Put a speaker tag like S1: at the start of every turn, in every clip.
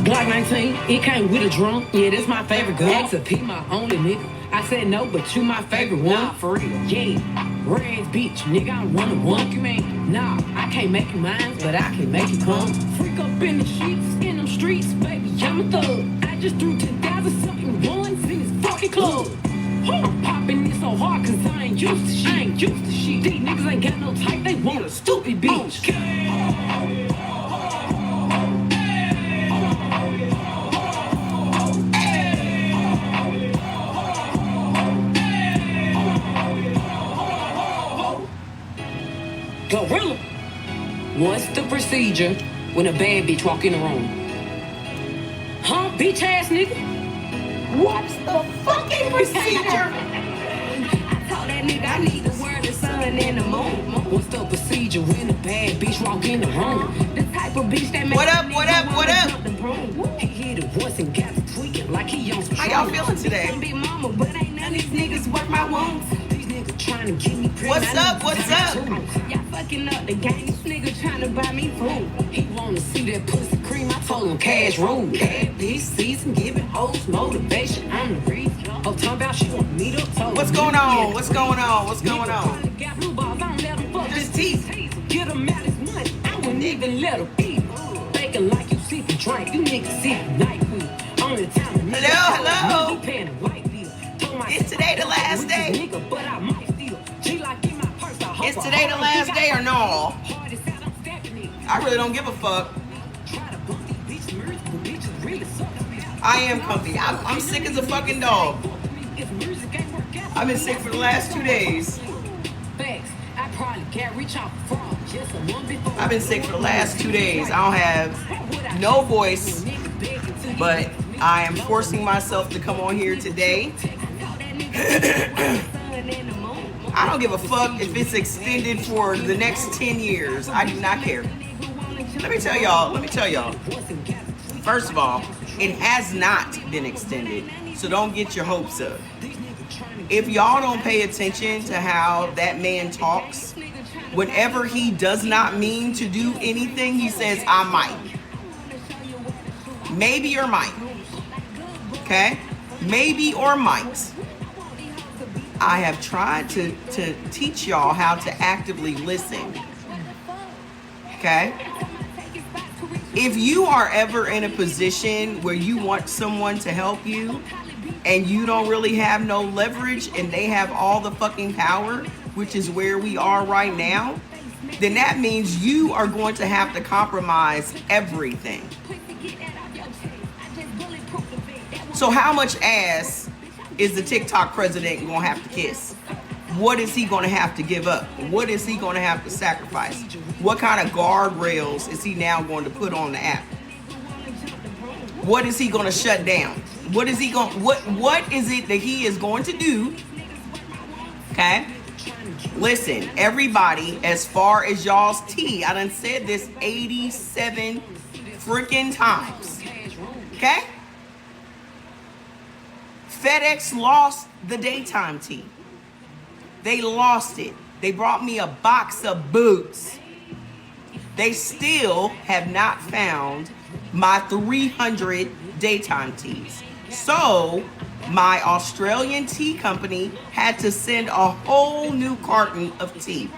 S1: Glock 19, it came with a drum. Yeah, that's my favorite gun. XP, my only nigga. I said no, but you my favorite one. Nah, for real. Yeah, Reds bitch, nigga, I'm one-on-one. You mean? Nah, I can't make you mine, but I can make you come. Freak up in the sheets, in them streets, baby, I'm a thug. I just threw 10,000 something ones in this fucking club. I'm popping it so hard cause I ain't used to shit. These niggas ain't got no type, they want a stupid bitch. Gorilla. What's the procedure when a bad bitch walk in the room? Huh, bitch ass nigga?
S2: What's the fucking procedure?
S1: I told that nigga I need the word of sun and the moon. What's the procedure when a bad bitch walk in the room? The type of bitch that makes
S2: What up?
S1: He hit it once and got to tweaking like he on some.
S2: How y'all feeling today?
S1: Big mama, but ain't none of these niggas worth my wounds. These niggas trying to get me pregnant.
S2: What's up?
S1: Y'all fucking up the game. This nigga trying to buy me food. He wanna see that pussy cream. I told him cash rule. Bad bitch season, giving hoes motivation. I'm the reason. Oh, talking about she want me to talk.
S2: What's going on? What's going on? Just teeth.
S1: Get him out his money. I wouldn't even let him eat. Faking like you sip and drink. You niggas sip night weed. Only time a nigga.
S2: Hello.
S1: Paying a white bill.
S2: Is today the last day? Is today the last day or no? I really don't give a fuck. I am comfy. I'm sick as a fucking dog. I've been sick for the last 2 days. I've been sick for the last 2 days. I don't have no voice, but I am forcing myself to come on here today. I don't give a fuck if it's extended for the next 10 years. I do not care. Let me tell y'all. First of all, it has not been extended, so don't get your hopes up. If y'all don't pay attention to how that man talks, whenever he does not mean to do anything, he says, I might. Maybe or might. Okay? Maybe or might. I have tried to teach y'all how to actively listen. Okay? If you are ever in a position where you want someone to help you and you don't really have no leverage and they have all the fucking power, which is where we are right now, then that means you are going to have to compromise everything. So how much ass is the TikTok president going to have to kiss? What is he going to have to give up? What is he going to have to sacrifice? What kind of guardrails is he now going to put on the app? What is he going to shut down? What is it that he is going to do? Okay? Listen, everybody, as far as y'all's tea, I done said this 87 freaking times. Okay? FedEx lost the daytime tea. They lost it. They brought me a box of boots. They still have not found my 300 daytime teas. So my Australian tea company had to send a whole new carton of tea.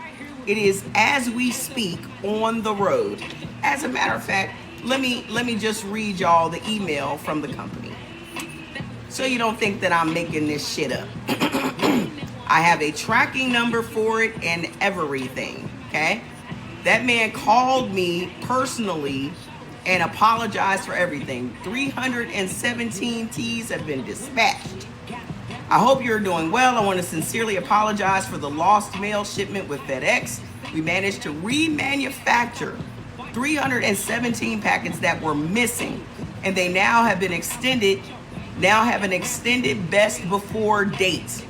S2: It is, as we speak, on the road. As a matter of fact, let me just read y'all the email from the company, so you don't think that I'm making this shit up. I have a tracking number for it and everything, okay? That man called me personally and apologized for everything. 317 teas have been dispatched. I hope you're doing well. I want to sincerely apologize for the lost mail shipment with FedEx. We managed to remanufacture 317 packets that were missing, and they now have an extended best before date.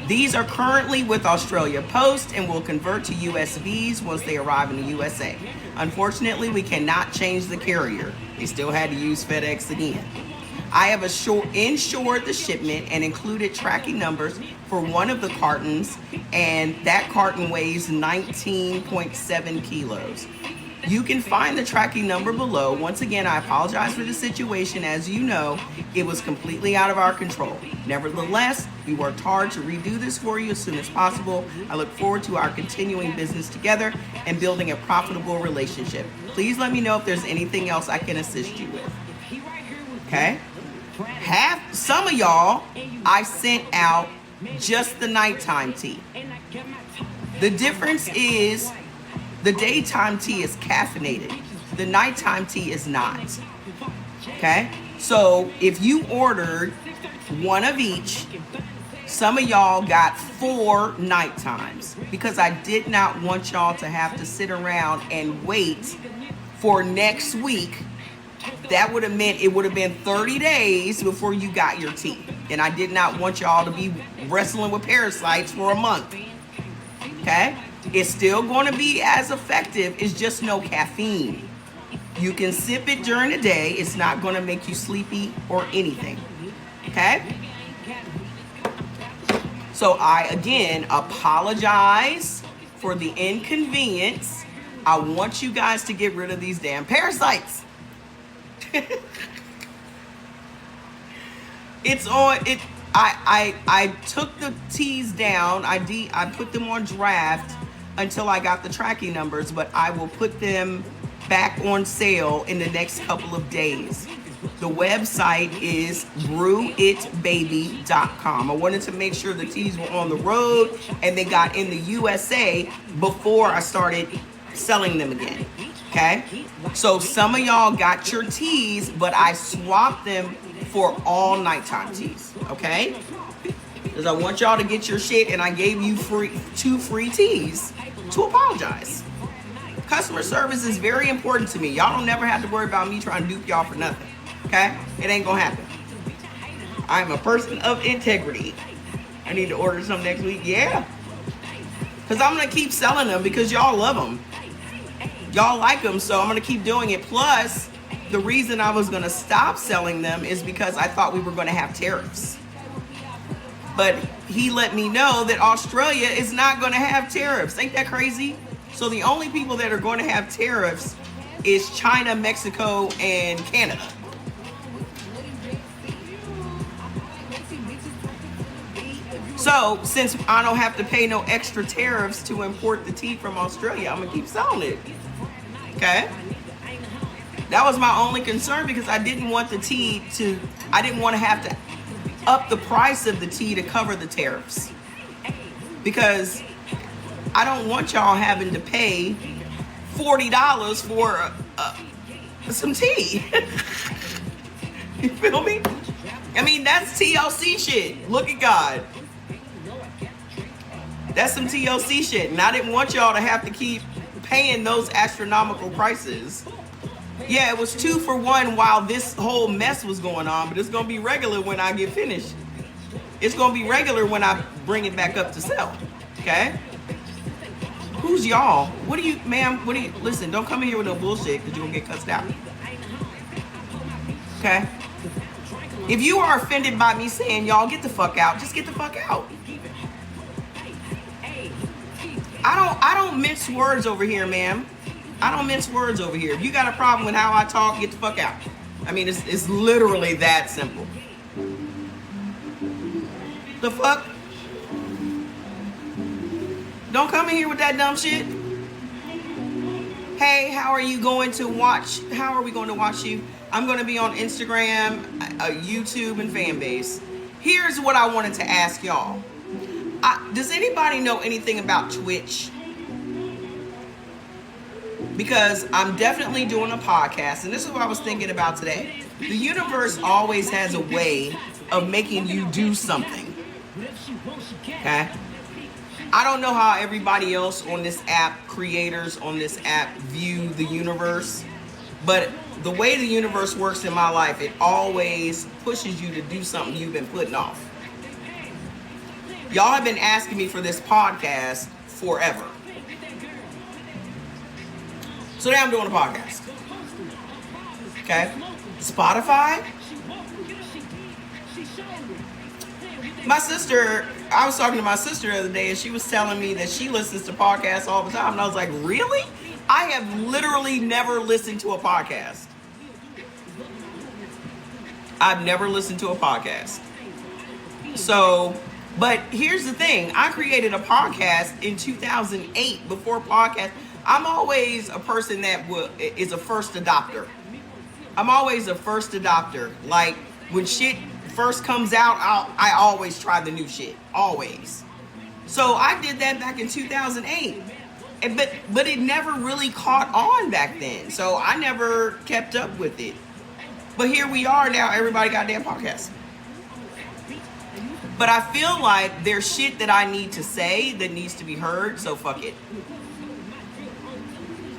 S2: These are currently with Australia Post and will convert to USVs once they arrive in the USA. Unfortunately, we cannot change the carrier. They still had to use FedEx again. I have insured the shipment and included tracking numbers for one of the cartons, and that carton weighs 19.7 kilos. You can find the tracking number below. Once again, I apologize for the situation. As you know, it was completely out of our control. Nevertheless, we worked hard to redo this for you as soon as possible. I look forward to our continuing business together and building a profitable relationship. Please let me know if there's anything else I can assist you with. Okay? Some of y'all, I sent out just the nighttime tea. The difference is the daytime tea is caffeinated. The nighttime tea is not. Okay? So if you ordered one of each, some of y'all got 4 night times because I did not want y'all to have to sit around and wait for next week. That would have meant it would have been 30 days before you got your tea. And I did not want y'all to be wrestling with parasites for a month. Okay? It's still going to be as effective. It's just no caffeine. You can sip it during the day. It's not going to make you sleepy or anything. Okay? So I, again, apologize for the inconvenience. I want you guys to get rid of these damn parasites. It's on it. I took the teas down. I put them on draft until I got the tracking numbers, but I will put them back on sale in the next couple of days. The website is brewitbaby.com. I wanted to make sure the teas were on the road and they got in the USA before I started selling them again. Okay? So some of y'all got your teas, but I swapped them for all nighttime teas. Okay? Because I want y'all to get your shit, and I gave you 2 free teas to apologize. Customer service is very important to me. Y'all don't never have to worry about me trying to dupe y'all for nothing. Okay? It ain't gonna happen. I'm a person of integrity. I need to order some next week. Yeah. Because I'm gonna keep selling them because y'all love them. Y'all like them, so I'm gonna keep doing it. Plus, the reason I was gonna stop selling them is because I thought we were gonna have tariffs. But he let me know that Australia is not gonna have tariffs. Ain't that crazy? So the only people that are going to have tariffs is China, Mexico, and Canada. So since I don't have to pay no extra tariffs to import the tea from Australia, I'm gonna keep selling it. Okay? That was my only concern because I didn't want the tea to, I didn't want to have to up the price of the tea to cover the tariffs. Because I don't want y'all having to pay $40 for some tea. You feel me? I mean, that's TLC shit. Look at God. That's some TLC shit. And I didn't want y'all to have to keep paying those astronomical prices. Yeah, it was 2 for 1 while this whole mess was going on, but it's going to be regular when I get finished. It's going to be regular when I bring it back up to sell. Okay? Who's y'all? What do you, ma'am, listen, don't come in here with no bullshit because you're going to get cussed out. Okay? If you are offended by me saying y'all get the fuck out, just get the fuck out. I don't mince words over here, ma'am. I don't mince words over here. If you got a problem with how I talk, get the fuck out. I mean, it's literally that simple. The fuck? Don't come in here with that dumb shit. Hey, how are we going to watch you? I'm going to be on Instagram, YouTube, and Fanbase. Here's what I wanted to ask y'all. Does anybody know anything about Twitch? Because I'm definitely doing a podcast, and this is what I was thinking about today. The universe always has a way of making you do something. Okay? I don't know how everybody else on this app, creators on this app, view the universe, but the way the universe works in my life, it always pushes you to do something you've been putting off. Y'all have been asking me for this podcast forever. So now I'm doing a podcast. Okay? Spotify. My sister, I was talking to my sister the other day and she was telling me that she listens to podcasts all the time. And I was like, really? I have literally never listened to a podcast. I've never listened to a podcast. So, but here's the thing. I created a podcast in 2008 before podcast. I'm always a person that is a first adopter. I'm always a first adopter. Like, when shit first comes out, I always try the new shit. Always. So I did that back in 2008. But it never really caught on back then. So I never kept up with it. But here we are now, everybody got damn podcasts. But I feel like there's shit that I need to say that needs to be heard, so fuck it.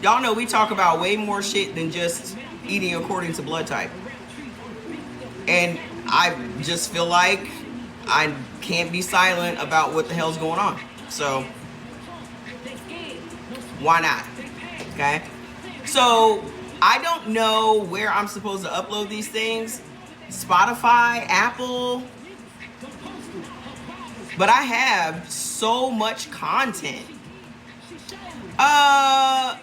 S2: Y'all know we talk about way more shit than just eating according to blood type. And I just feel like I can't be silent about what the hell's going on. So, why not? Okay? So, I don't know where I'm supposed to upload these things. Spotify, Apple. But I have so much content. I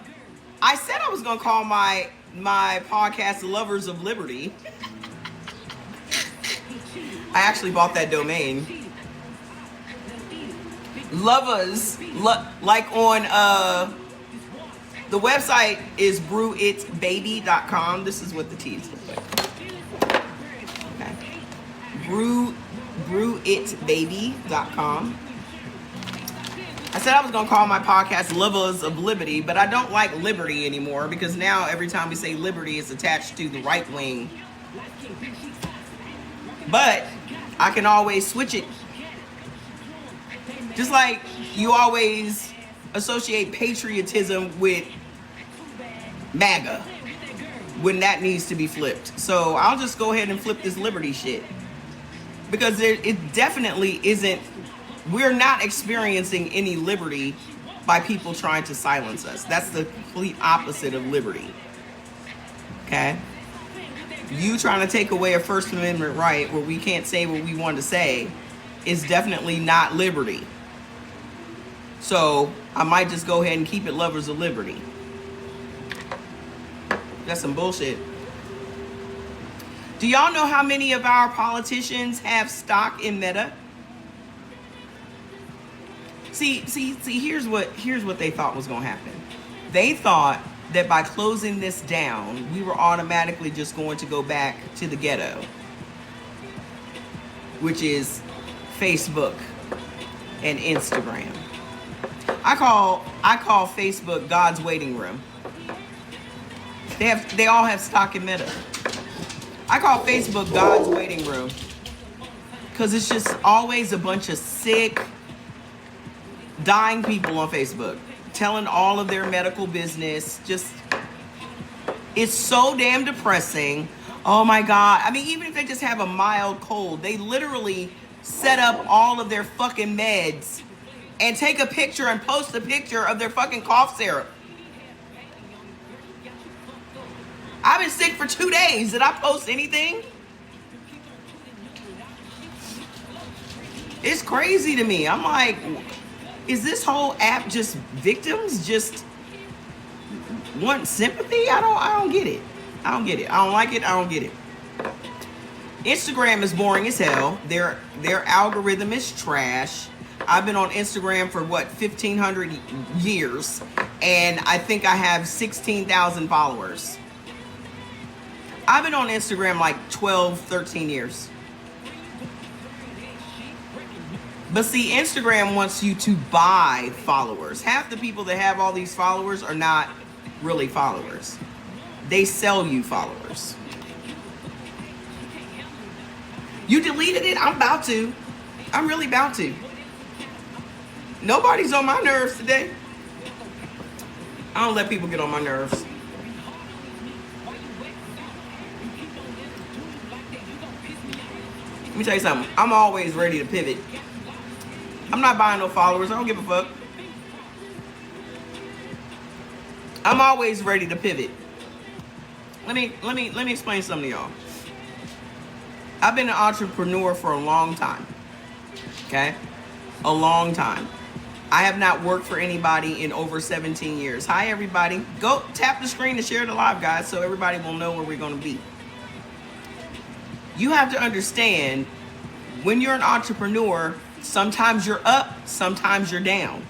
S2: said I was going to call my podcast Lovers of Liberty. I actually bought that domain. Lovers, like on the website is brewitbaby.com. This is what the T's look like. Okay. Brewitbaby.com. I said I was going to call my podcast Lovers of Liberty, but I don't like liberty anymore because now every time we say liberty, it's attached to the right wing. But I can always switch it. Just like you always associate patriotism with MAGA when that needs to be flipped. So I'll just go ahead and flip this liberty shit. Because it definitely isn't, we're not experiencing any liberty by people trying to silence us. That's the complete opposite of liberty. Okay? You trying to take away a First Amendment right where we can't say what we want to say is definitely not liberty. So I might just go ahead and keep it Lovers of Liberty. That's some bullshit. Do y'all know how many of our politicians have stock in Meta? See, here's what they thought was gonna happen. They thought that by closing this down, we were automatically just going to go back to the ghetto, which is Facebook and Instagram. I call Facebook God's waiting room. They all have stock in Meta. I call Facebook God's waiting room because it's just always a bunch of sick, dying people on Facebook telling all of their medical business. Just, it's so damn depressing. Oh my God. I mean, even if they just have a mild cold, they literally set up all of their fucking meds and take a picture and post a picture of their fucking cough syrup. I've been sick for 2 days. Did I post anything? It's crazy to me. I'm like, is this whole app just victims just want sympathy? I don't get it. I don't get it. I don't like it. I don't get it. Instagram is boring as hell. Their algorithm is trash. I've been on Instagram for 1,500 years, and I think I have 16,000 followers. I've been on Instagram like 12, 13 years. But see, Instagram wants you to buy followers. Half the people that have all these followers are not really followers. They sell you followers. You deleted it? I'm about to. I'm really about to. Nobody's on my nerves today. I don't let people get on my nerves. Let me tell you something. I'm always ready to pivot. I'm not buying no followers. I don't give a fuck. I'm always ready to pivot. Let me explain something to y'all. I've been an entrepreneur for a long time. Okay? A long time. I have not worked for anybody in over 17 years. Hi, everybody. Go tap the screen to share the live, guys, so everybody will know where we're going to be. You have to understand, when you're an entrepreneur, sometimes you're up, sometimes you're down.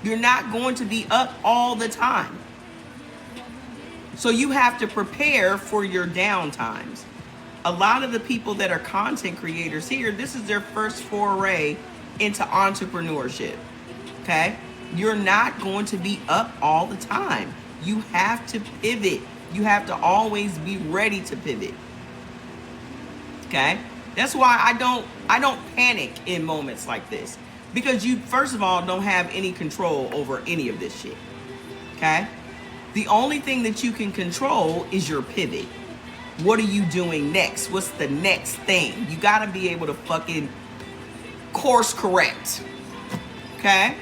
S2: You're not going to be up all the time. So you have to prepare for your down times. A lot of the people that are content creators here, this is their first foray into entrepreneurship. Okay? You're not going to be up all the time. You have to pivot. You have to always be ready to pivot. Okay? That's why I don't panic in moments like this. Because you, first of all, don't have any control over any of this shit. Okay? The only thing that you can control is your pivot. What are you doing next? What's the next thing? You gotta be able to fucking course correct. Okay?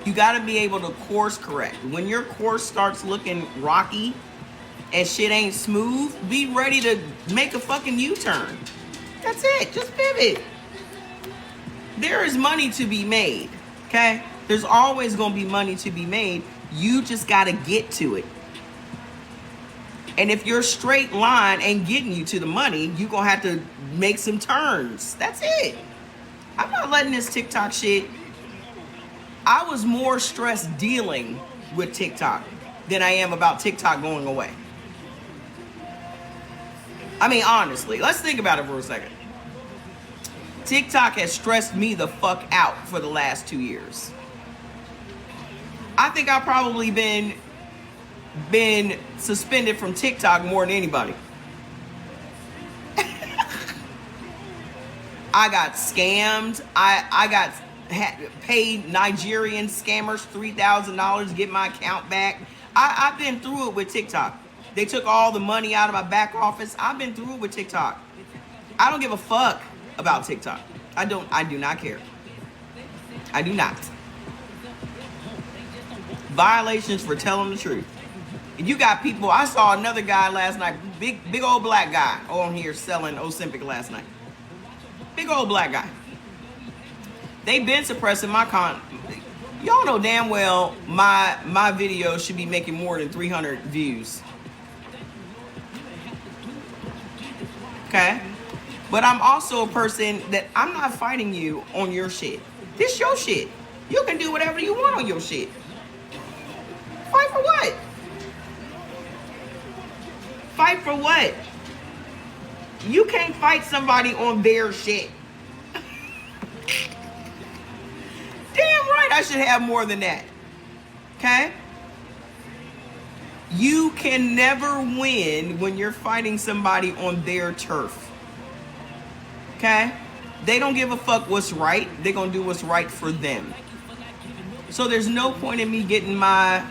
S2: You gotta be able to course correct. When your course starts looking rocky and shit ain't smooth, be ready to make a fucking U-turn. That's it. Just pivot. There is money to be made. Okay? There's always gonna be money to be made. You just gotta get to it. And if your straight line ain't getting you to the money, you're gonna have to make some turns. That's it. I'm not letting this TikTok shit. I was more stressed dealing with TikTok than I am about TikTok going away. I mean, honestly, let's think about it for a second. TikTok has stressed me the fuck out for the last 2 years. I think I've probably been suspended from TikTok more than anybody. I got scammed. I got paid Nigerian scammers $3,000 to get my account back. I've been through it with TikTok. They took all the money out of my back office. I've been through it with TikTok. I don't give a fuck about TikTok. I do not care. I do not. Violations for telling the truth. You got people, I saw another guy last night, big old black guy on here selling Ozempic last night. Big old black guy. They've been suppressing my content. Y'all know damn well my video should be making more than 300 views. Okay? But I'm also a person that I'm not fighting you on your shit. This your shit. You can do whatever you want on your shit. Fight for what? Fight for what? You can't fight somebody on their shit. Damn right I should have more than that. Okay? You can never win when you're fighting somebody on their turf. Okay? They don't give a fuck what's right. They're gonna do what's right for them. So there's no point in me getting my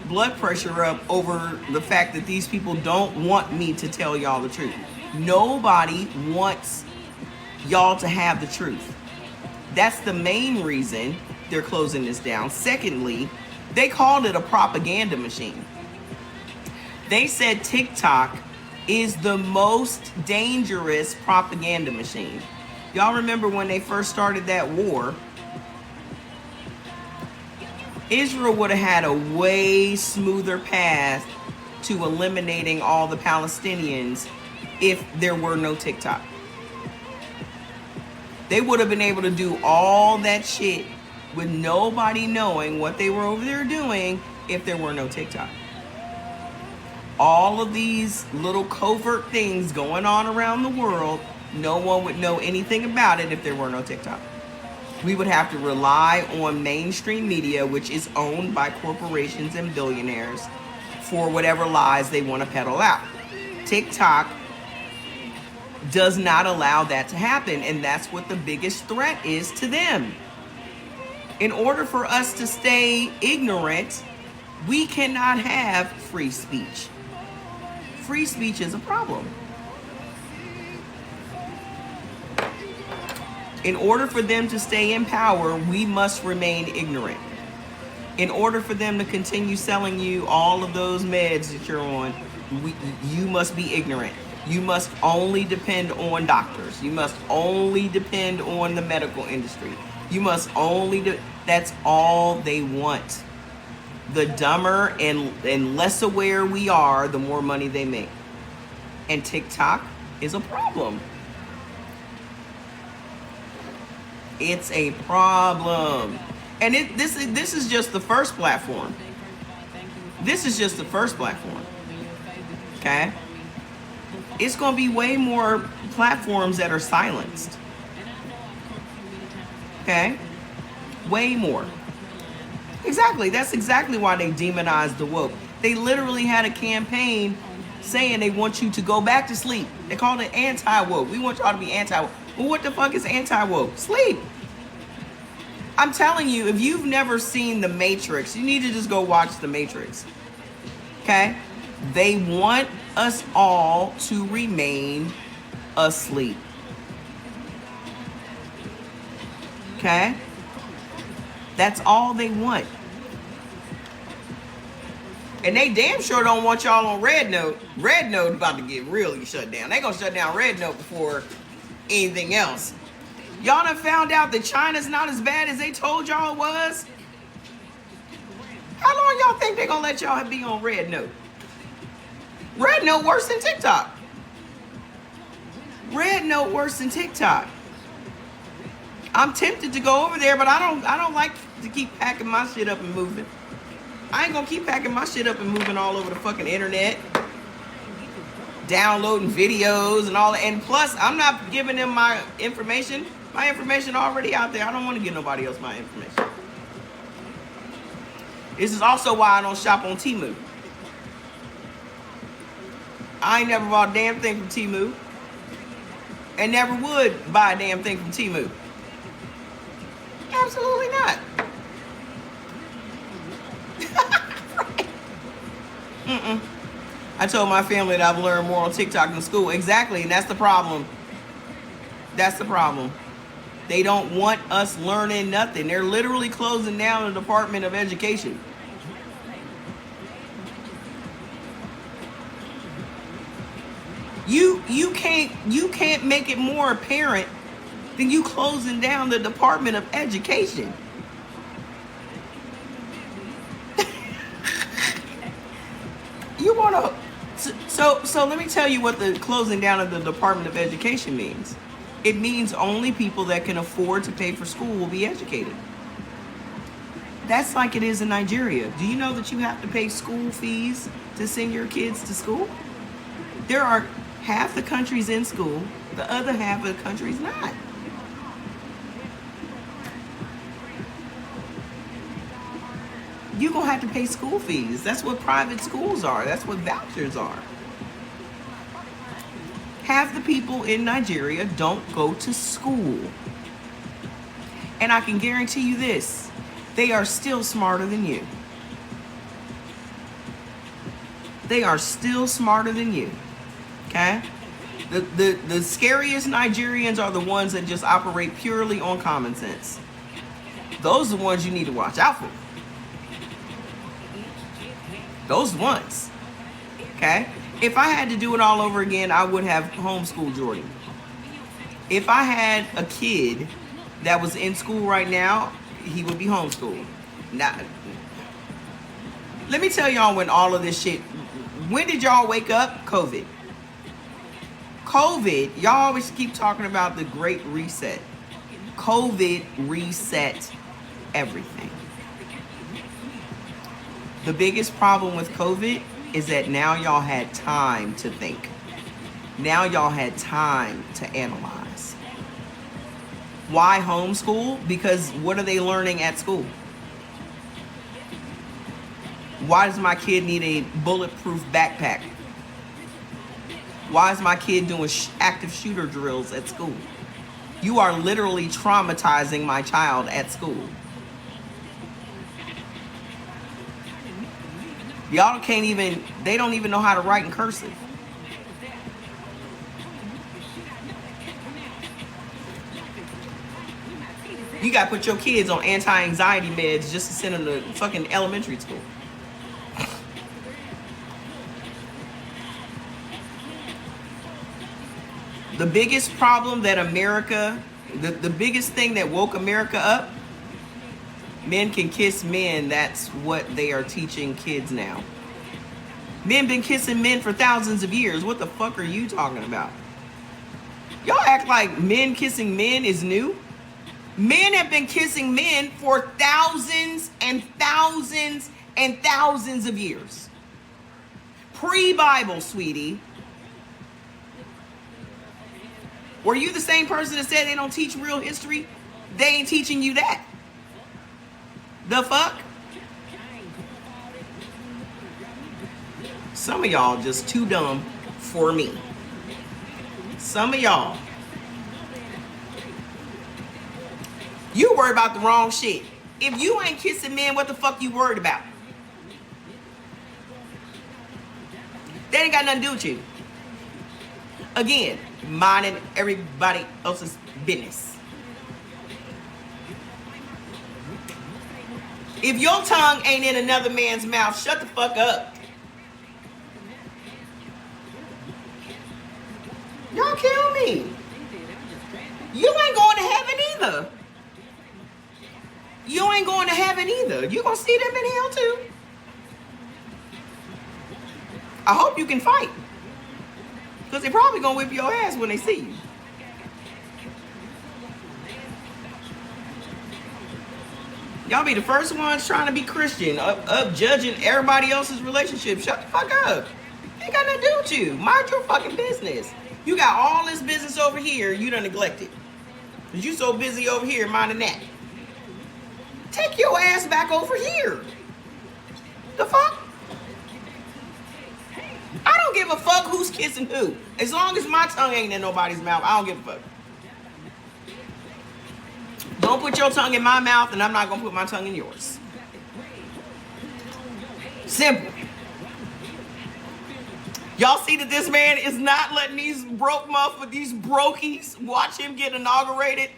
S2: blood pressure up over the fact that these people don't want me to tell y'all the truth. Nobody wants y'all to have the truth. That's the main reason they're closing this down. Secondly, they called it a propaganda machine. They said TikTok is the most dangerous propaganda machine. Y'all remember when they first started that war? Israel would have had a way smoother path to eliminating all the Palestinians if there were no TikTok. They would have been able to do all that shit with nobody knowing what they were over there doing if there were no TikTok. All of these little covert things going on around the world, no one would know anything about it if there were no TikTok. We would have to rely on mainstream media, which is owned by corporations and billionaires, for whatever lies they want to peddle out. TikTok does not allow that to happen, and that's what the biggest threat is to them. In order for us to stay ignorant, we cannot have free speech. Free speech is a problem. In order for them to stay in power, we must remain ignorant. In order for them to continue selling you all of those meds that you're on, you must be ignorant. You must only depend on doctors. You must only depend on the medical industry. You must only That's all they want. The dumber and less aware we are, the more money they make. And TikTok is a problem. It's a problem. And this is just the first platform. This is just the first platform. Okay? It's going to be way more platforms that are silenced. Okay? Way more. Exactly. That's exactly why they demonized the woke. They literally had a campaign saying they want you to go back to sleep. They called it anti-woke. We want y'all to be anti-woke. Well, what the fuck is anti-woke? Sleep. I'm telling you, if you've never seen The Matrix, you need to just go watch The Matrix. Okay? They want us all to remain asleep. Okay? That's all they want. And they damn sure don't want y'all on Red Note. Red Note about to get really shut down. They gonna shut down Red Note before anything else. Y'all done found out that China's not as bad as they told y'all it was? How long y'all think they gonna let y'all be on Red Note? Red Note worse than TikTok. Red Note worse than TikTok. I'm tempted to go over there, but I don't like to keep packing my shit up and moving. I ain't gonna keep packing my shit up and moving all over the fucking internet, downloading videos and all that. And plus, I'm not giving them my information. My information already out there. I don't want to give nobody else my information. This is also why I don't shop on Temu. I ain't never bought a damn thing from Temu, and never would buy a damn thing from Temu. Absolutely not. I told my family that I've learned more on TikTok than school. Exactly, and that's the problem. That's the problem. They don't want us learning nothing. They're literally closing down the Department of Education. You can't make it more apparent than you closing down the Department of Education. You want to so let me tell you what the closing down of the Department of Education means. It means only people that can afford to pay for school will be educated. That's like it is in Nigeria. Do you know that you have to pay school fees to send your kids to school? There are half the countries in school, the other half of the country's not. You're going to have to pay school fees. That's what private schools are. That's what vouchers are. Half the people in Nigeria don't go to school. And I can guarantee you this, they are still smarter than you. They are still smarter than you. Okay? The scariest Nigerians are the ones that just operate purely on common sense. Those are the ones you need to watch out for. Those ones. Okay? If I had to do it all over again, I would have homeschooled Jordan. If I had a kid that was in school right now, he would be homeschooled. Now, let me tell y'all when all of this shit, when did y'all wake up? COVID. COVID, y'all always keep talking about the Great Reset. COVID reset everything. The biggest problem with COVID is that now y'all had time to think. Now y'all had time to analyze. Why homeschool? Because what are they learning at school? Why does my kid need a bulletproof backpack? Why is my kid doing active shooter drills at school? You are literally traumatizing my child at school. Y'all they don't even know how to write in cursive. You gotta put your kids on anti-anxiety meds just to send them to fucking elementary school. The biggest problem that America, the biggest thing that woke America up Men can kiss men. That's what they are teaching kids now. Men been kissing men for thousands of years. What the fuck are you talking about? Y'all act like men kissing men is new. Men have been kissing men for thousands and thousands and thousands of years. Pre-Bible, sweetie. Were you the same person that said they don't teach real history? They ain't teaching you that. The fuck? Some of y'all just too dumb for me. Some of y'all. You worry about the wrong shit. If you ain't kissing men, what the fuck you worried about? That ain't got nothing to do with you. Again, minding everybody else's business. If your tongue ain't in another man's mouth, shut the fuck up. Y'all kill me. You ain't going to heaven either. You ain't going to heaven either. You gonna see them in hell too. I hope you can fight. Because they're probably gonna whip your ass when they see you. Y'all be the first ones trying to be Christian, up judging everybody else's relationship. Shut the fuck up. Ain't got nothing to do with you. Mind your fucking business. You got all this business over here, you done neglected. Because you so busy over here minding that. Take your ass back over here. The fuck? I don't give a fuck who's kissing who. As long as my tongue ain't in nobody's mouth, I don't give a fuck. Don't put your tongue in my mouth, and I'm not gonna put my tongue in yours. Simple. Y'all see that this man is not letting these these brokies watch him get inaugurated?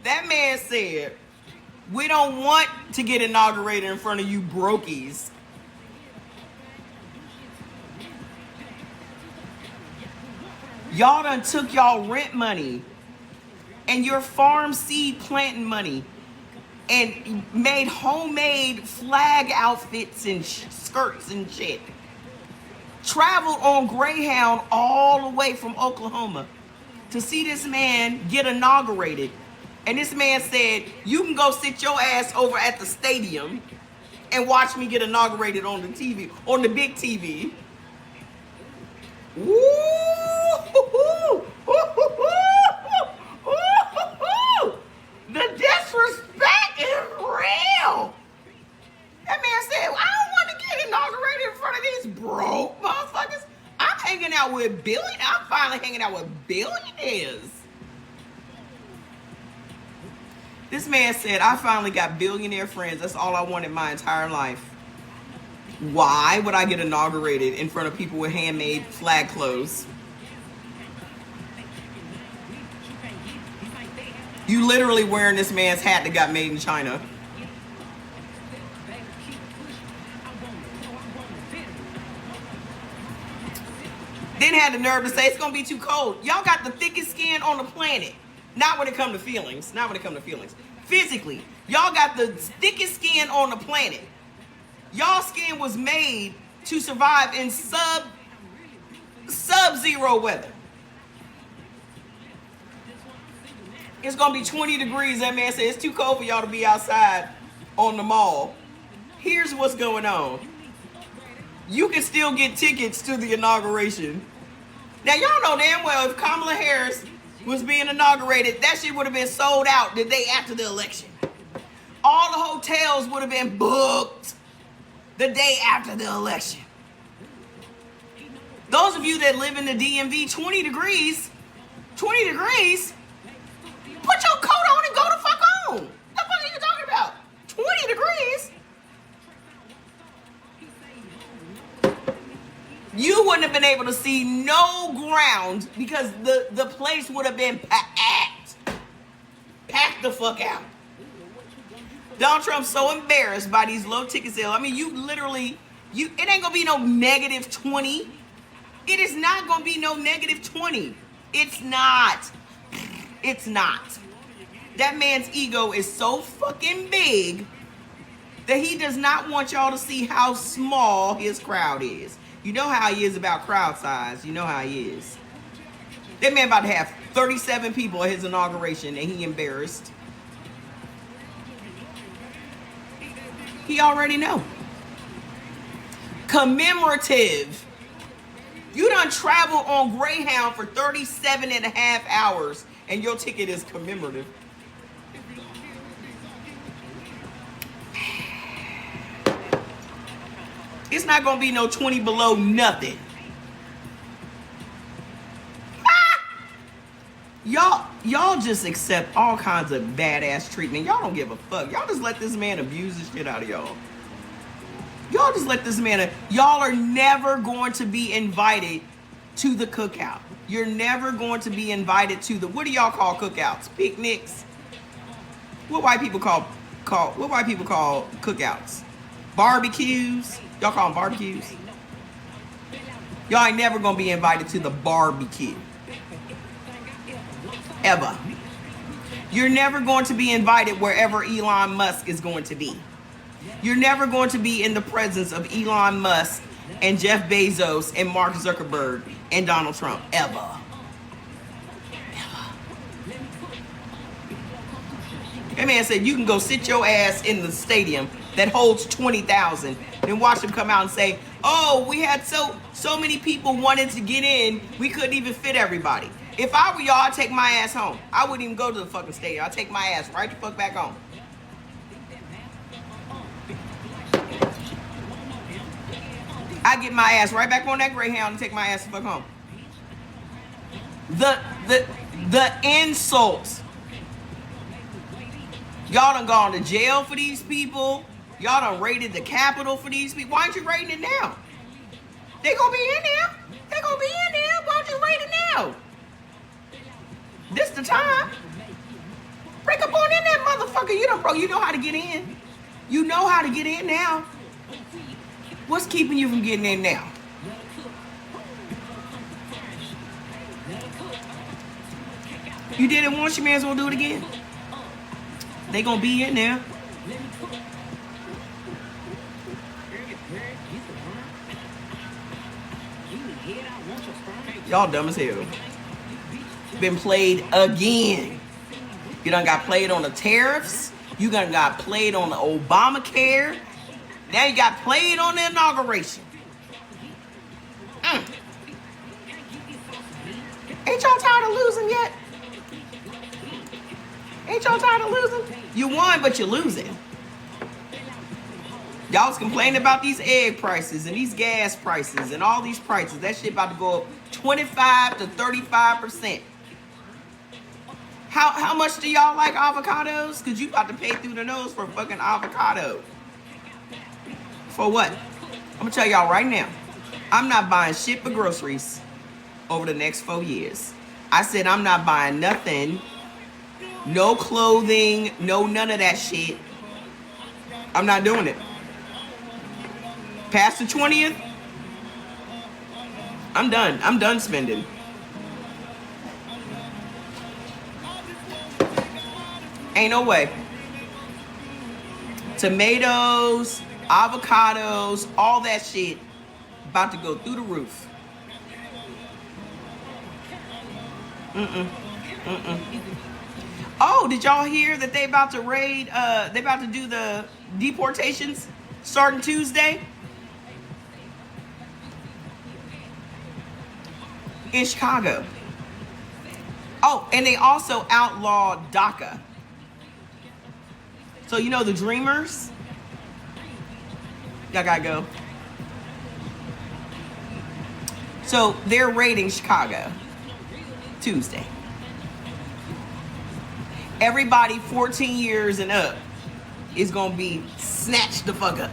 S2: That man said, we don't want to get inaugurated in front of you brokies. Y'all done took y'all rent money and your farm seed planting money and made homemade flag outfits and skirts and shit. Traveled on Greyhound all the way from Oklahoma to see this man get inaugurated. And this man said, you can go sit your ass over at the stadium and watch me get inaugurated on the TV, on the big TV. The disrespect is real. That man said, I don't want to get inaugurated in front of these broke motherfuckers. I'm hanging out with I'm finally hanging out with billionaires. This man said, I finally got billionaire friends. That's all I wanted my entire life. Why would I get inaugurated in front of people with handmade flag clothes? You literally wearing this man's hat that got made in China. Then had the nerve to say it's gonna be too cold. Y'all got the thickest skin on the planet. Not when it comes to feelings. Not when it comes to feelings. Physically, y'all got the thickest skin on the planet. Y'all skin was made to survive in sub-zero weather. It's gonna be 20 degrees. That man said it's too cold for y'all to be outside on the mall. Here's what's going on. You can still get tickets to the inauguration. Now y'all know damn well if Kamala Harris was being inaugurated, that shit would have been sold out the day after the election. All the hotels would have been booked the day after the election. Those of you that live in the DMV, 20 degrees, put your coat on and go the fuck on. What the fuck are you talking about? 20 degrees? You wouldn't have been able to see no ground because the place would have been packed. Packed the fuck out. Donald Trump's so embarrassed by these low ticket sales. I mean, it ain't gonna be no -20. It is not gonna be no -20. It's not. It's not. That man's ego is so fucking big that he does not want y'all to see how small his crowd is. You know how he is about crowd size. You know how he is. That man about to have 37 people at his inauguration and he embarrassed. He already know. Commemorative. You done travel on Greyhound for 37 and a half hours and your ticket is commemorative. It's not gonna be no 20 below nothing. Y'all just accept all kinds of badass treatment. Y'all don't give a fuck. Y'all just let this man abuse the shit out of y'all. Y'all just let this man. Y'all are never going to be invited to the cookout. You're never going to be invited to the, what do y'all call cookouts? Picnics? What white people call cookouts? Barbecues? Y'all call them barbecues? Y'all ain't never gonna be invited to the barbecue. Ever. You're never going to be invited wherever Elon Musk is going to be. You're never going to be in the presence of Elon Musk and Jeff Bezos and Mark Zuckerberg and Donald Trump. Ever. That man said you can go sit your ass in the stadium that holds 20,000 and watch them come out and say, oh, we had so many people wanted to get in, we couldn't even fit everybody. If I were y'all, I'd take my ass home. I wouldn't even go to the fucking stadium. I'd take my ass right the fuck back home. I get my ass right back on that Greyhound and take my ass the fuck home. The insults. Y'all done gone to jail for these people. Y'all done raided the Capitol for these people. Why aren't you raiding it now? They gonna be in there. They gonna be in there. Why don't you raid it now? This the time. Break up on in there, motherfucker. You know how to get in. You know how to get in now. What's keeping you from getting in now? You did it once, you may as well do it again. They gonna be in there. Y'all dumb as hell. Been played again. You done got played on the tariffs. You done got played on the Obamacare. Now you got played on the inauguration. Ain't y'all tired of losing yet? Ain't y'all tired of losing? You won, but you're losing. Y'all was complaining about these egg prices and these gas prices and all these prices. That shit about to go up 25 to 35%. How much do y'all like avocados? Because you about to pay through the nose for a fucking avocado. For what? I'm going to tell y'all right now. I'm not buying shit but groceries over the next 4 years. I said I'm not buying nothing. No clothing. No none of that shit. I'm not doing it. Past the 20th, I'm done. I'm done spending. Ain't no way. Tomatoes, avocados, all that shit about to go through the roof. Oh, did y'all hear that they about to raid, they about to do the deportations starting Tuesday? In Chicago. Oh, and they also outlawed DACA. So you know the Dreamers? Y'all gotta go. So they're raiding Chicago Tuesday. Everybody 14 years and up is gonna be snatched the fuck up.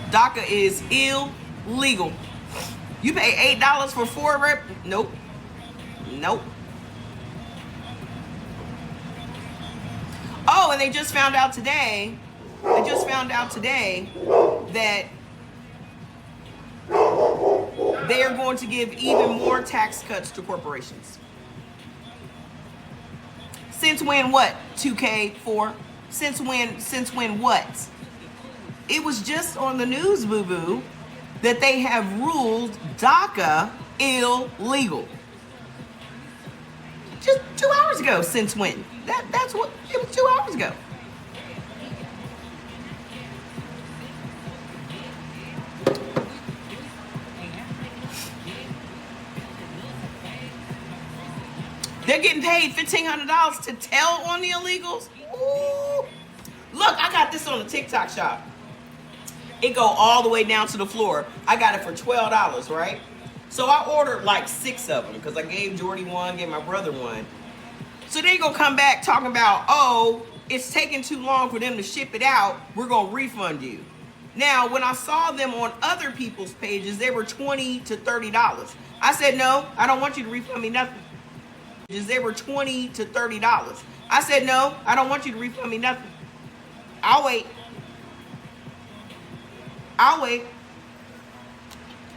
S2: DACA is illegal. You pay $8 for 4 rep? Nope. Nope. Oh, and they just found out today that they are going to give even more tax cuts to corporations. Since when what? 2K4? Since when what? It was just on the news, boo-boo, that they have ruled DACA illegal. Just 2 hours ago. Since when? That's what, it was 2 hours ago. They're getting paid $1,500 to tell on the illegals. Ooh. Look, I got this on the TikTok shop. It go all the way down to the floor. I got it for $12, right? So I ordered like 6 of them because I gave Jordy one, gave my brother one. So they gonna come back talking about, oh, it's taking too long for them to ship it out. We're gonna refund you. Now, when I saw them on other people's pages, they were $20 to $30. I said, no, I don't want you to refund me nothing. They were $20 to $30. I said, no, I don't want you to refund me nothing. I'll wait. I'll wait.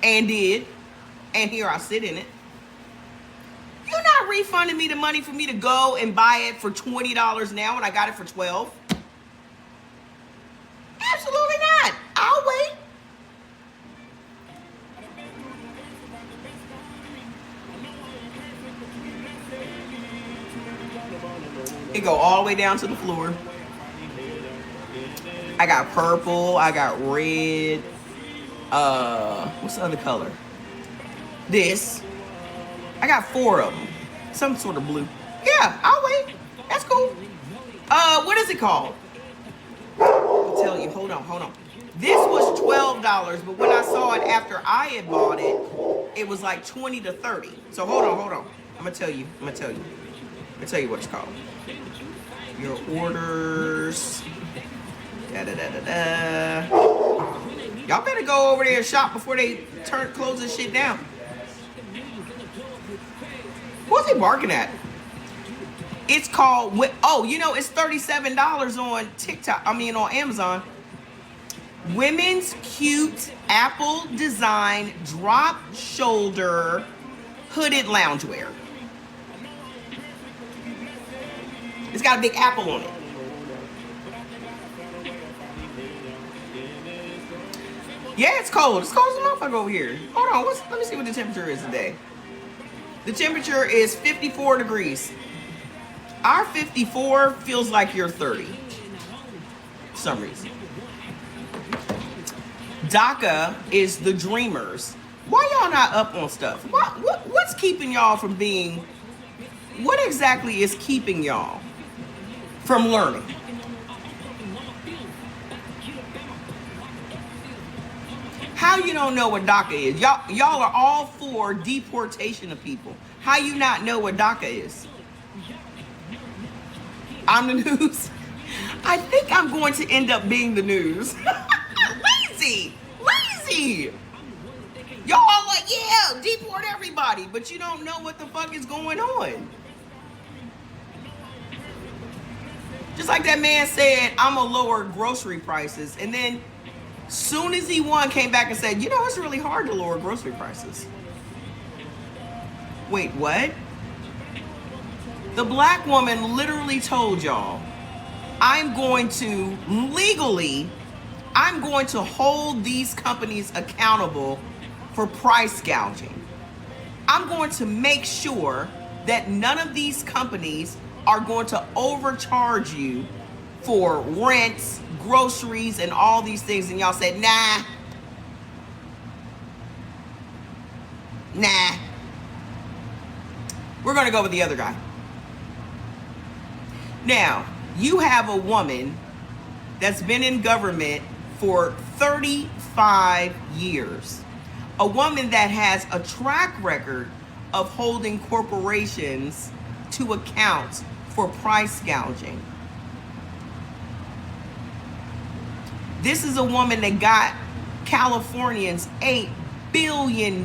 S2: And did. And here I sit in it. You're not refunding me the money for me to go and buy it for $20 now when I got it for $12. Absolutely not. I'll wait. It go all the way down to the floor. I got purple. I got red. What's the other color? This. I got 4 of them. Some sort of blue. Yeah, I'll wait. That's cool. What is it called? I'll tell you. Hold on. This was $12, but when I saw it after I had bought it, it was like 20 to 30. So hold on. I'm gonna tell you what it's called. Your orders. Y'all better go over there and shop before they close this shit down. What's he barking at? It's called, it's $37 on TikTok. On Amazon. Women's cute apple design drop shoulder hooded loungewear. It's got a big apple on it. Yeah, it's cold. It's cold as a motherfucker over here. Hold on. Let me see what the temperature is today. The temperature is 54 degrees. Our 54 feels like you're 30. For some reason. DACA is the dreamers. Why y'all not up on stuff? What's keeping y'all from being... What exactly is keeping y'all from learning? How you don't know what DACA is? Y'all are all for deportation of people. How you not know what DACA is? I'm the news. I think I'm going to end up being the news. Lazy. Y'all are like, yeah, deport everybody, but you don't know what the fuck is going on. Just like that man said, I'm gonna lower grocery prices, and then soon as he won, came back and said, it's really hard to lower grocery prices. Wait, what? The black woman literally told y'all, I'm going to hold these companies accountable for price gouging. I'm going to make sure that none of these companies are going to overcharge you for rents, groceries, and all these things. And y'all said, nah. We're going to go with the other guy. Now, you have a woman that's been in government for 35 years. A woman that has a track record of holding corporations to account for price gouging. This is a woman that got Californians $8 billion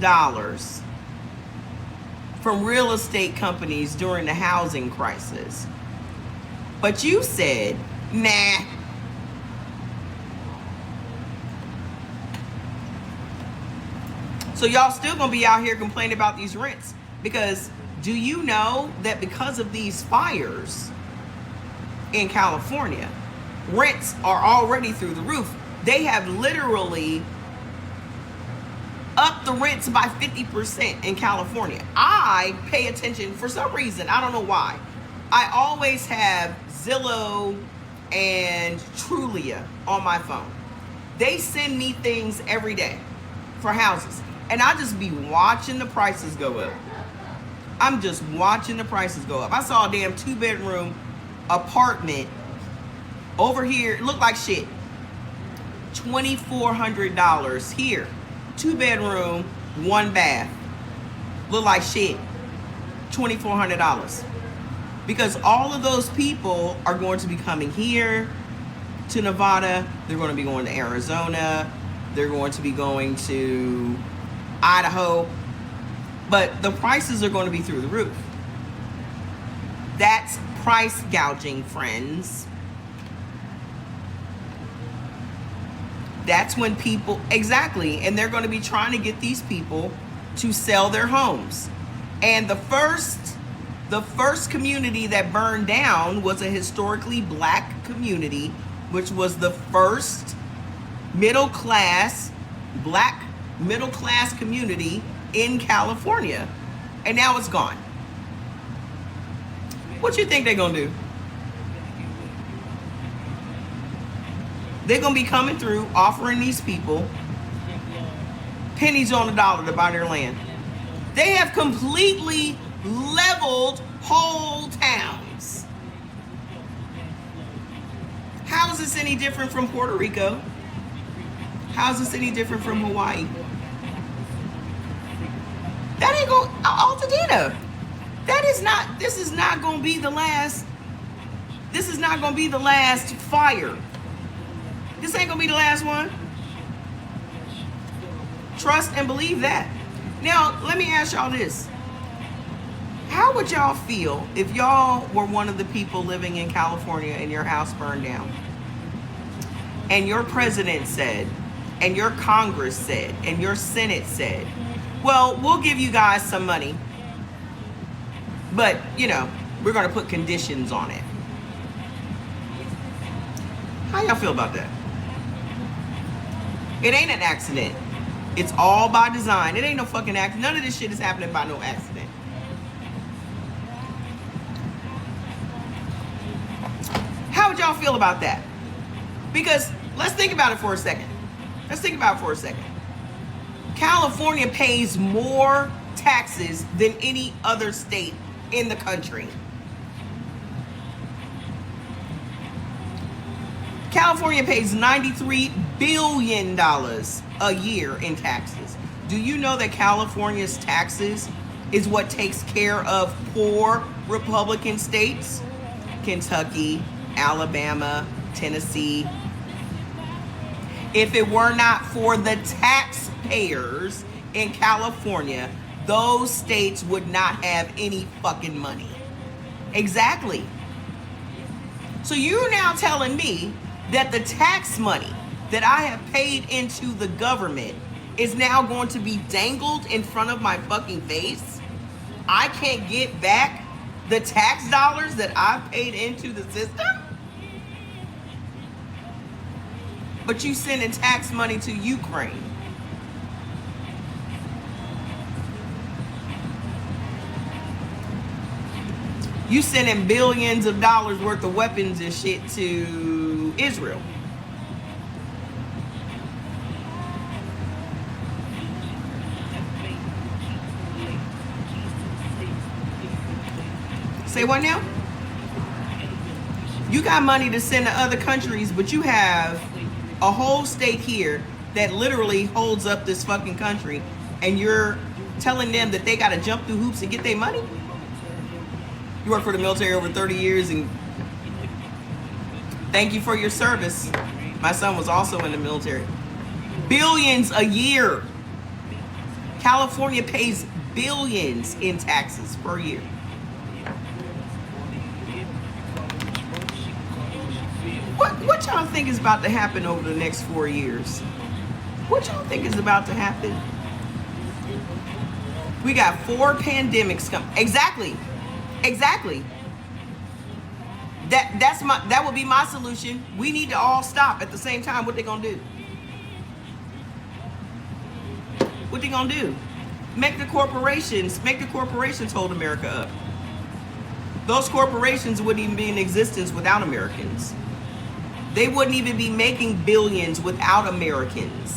S2: from real estate companies during the housing crisis. But you said, nah. So y'all still gonna be out here complaining about these rents. Because do you know that because of these fires in California, rents are already through the roof? They have literally upped the rents by 50% in California. I pay attention for some reason. I don't know why. I always have Zillow and Trulia on my phone. They send me things every day for houses. And I just be watching the prices go up. I'm just watching the prices go up. I saw a damn 2-bedroom apartment over here. It looked like shit. $2,400 here. 2-bedroom, 1 bath. Look like shit. $2,400. Because all of those people are going to be coming here to Nevada. They're going to be going to Arizona. They're going to be going to Idaho. But the prices are going to be through the roof. That's price gouging, friends. That's when people, exactly, and they're going to be trying to get these people to sell their homes. And the first community that burned down was a historically black community, which was the first black middle class community in California. And now it's gone. What you think they're going to do? They're going to be coming through offering these people pennies on the dollar to buy their land. They have completely leveled whole towns. How is this any different from Puerto Rico? How is this any different from Hawaii? That ain't going, Altadena. This is not going to be the last fire. This ain't gonna be the last one. Trust and believe that. Now, let me ask y'all this. How would y'all feel if y'all were one of the people living in California and your house burned down? And your president said, and your Congress said, and your Senate said, well, we'll give you guys some money, but, we're gonna put conditions on it. How y'all feel about that? It ain't an accident. It's all by design. It ain't no fucking accident. None of this shit is happening by no accident. How would y'all feel about that? Because let's think about it for a second. California pays more taxes than any other state in the country. California pays $93 billion a year in taxes. Do you know that California's taxes is what takes care of poor Republican states? Kentucky, Alabama, Tennessee. If it were not for the taxpayers in California, those states would not have any fucking money. Exactly. So you're now telling me that the tax money that I have paid into the government is now going to be dangled in front of my fucking face? I can't get back the tax dollars that I've paid into the system? But you sending tax money to Ukraine. You sending billions of dollars worth of weapons and shit to Israel. Say what now? You got money to send to other countries, but you have a whole state here that literally holds up this fucking country, and you're telling them that they got to jump through hoops and get their money? You worked for the military over 30 years, and thank you for your service. My son was also in the military. Billions a year. California pays billions in taxes per year. What y'all think is about to happen over the next 4 years? What y'all think is about to happen? We got 4 pandemics coming. Exactly. That would be my solution. We need to all stop at the same time. What they gonna do? What they gonna do? Make the corporations hold America up. Those corporations wouldn't even be in existence without Americans. They wouldn't even be making billions without Americans.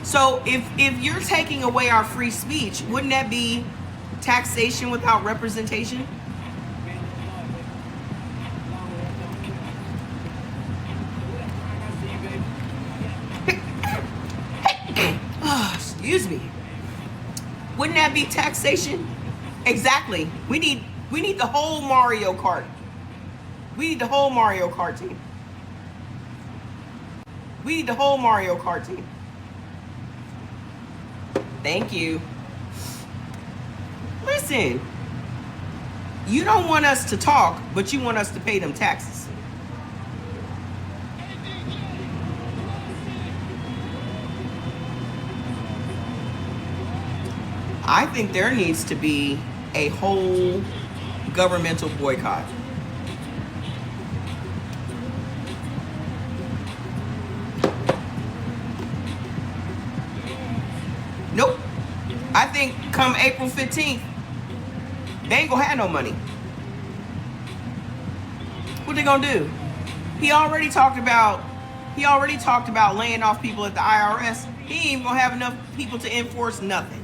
S2: So if you're taking away our free speech, wouldn't that be taxation without representation? Oh, excuse me. Wouldn't that be taxation? Exactly. We need the whole Mario Kart. We need the whole Mario Kart team. We need the whole Mario Kart team. Thank you. Listen, you don't want us to talk, but you want us to pay them taxes. I think there needs to be a whole governmental boycott. Nope. I think come April 15th, they ain't gonna have no money. What they gonna do? He already talked about laying off people at the IRS. He ain't even gonna have enough people to enforce nothing.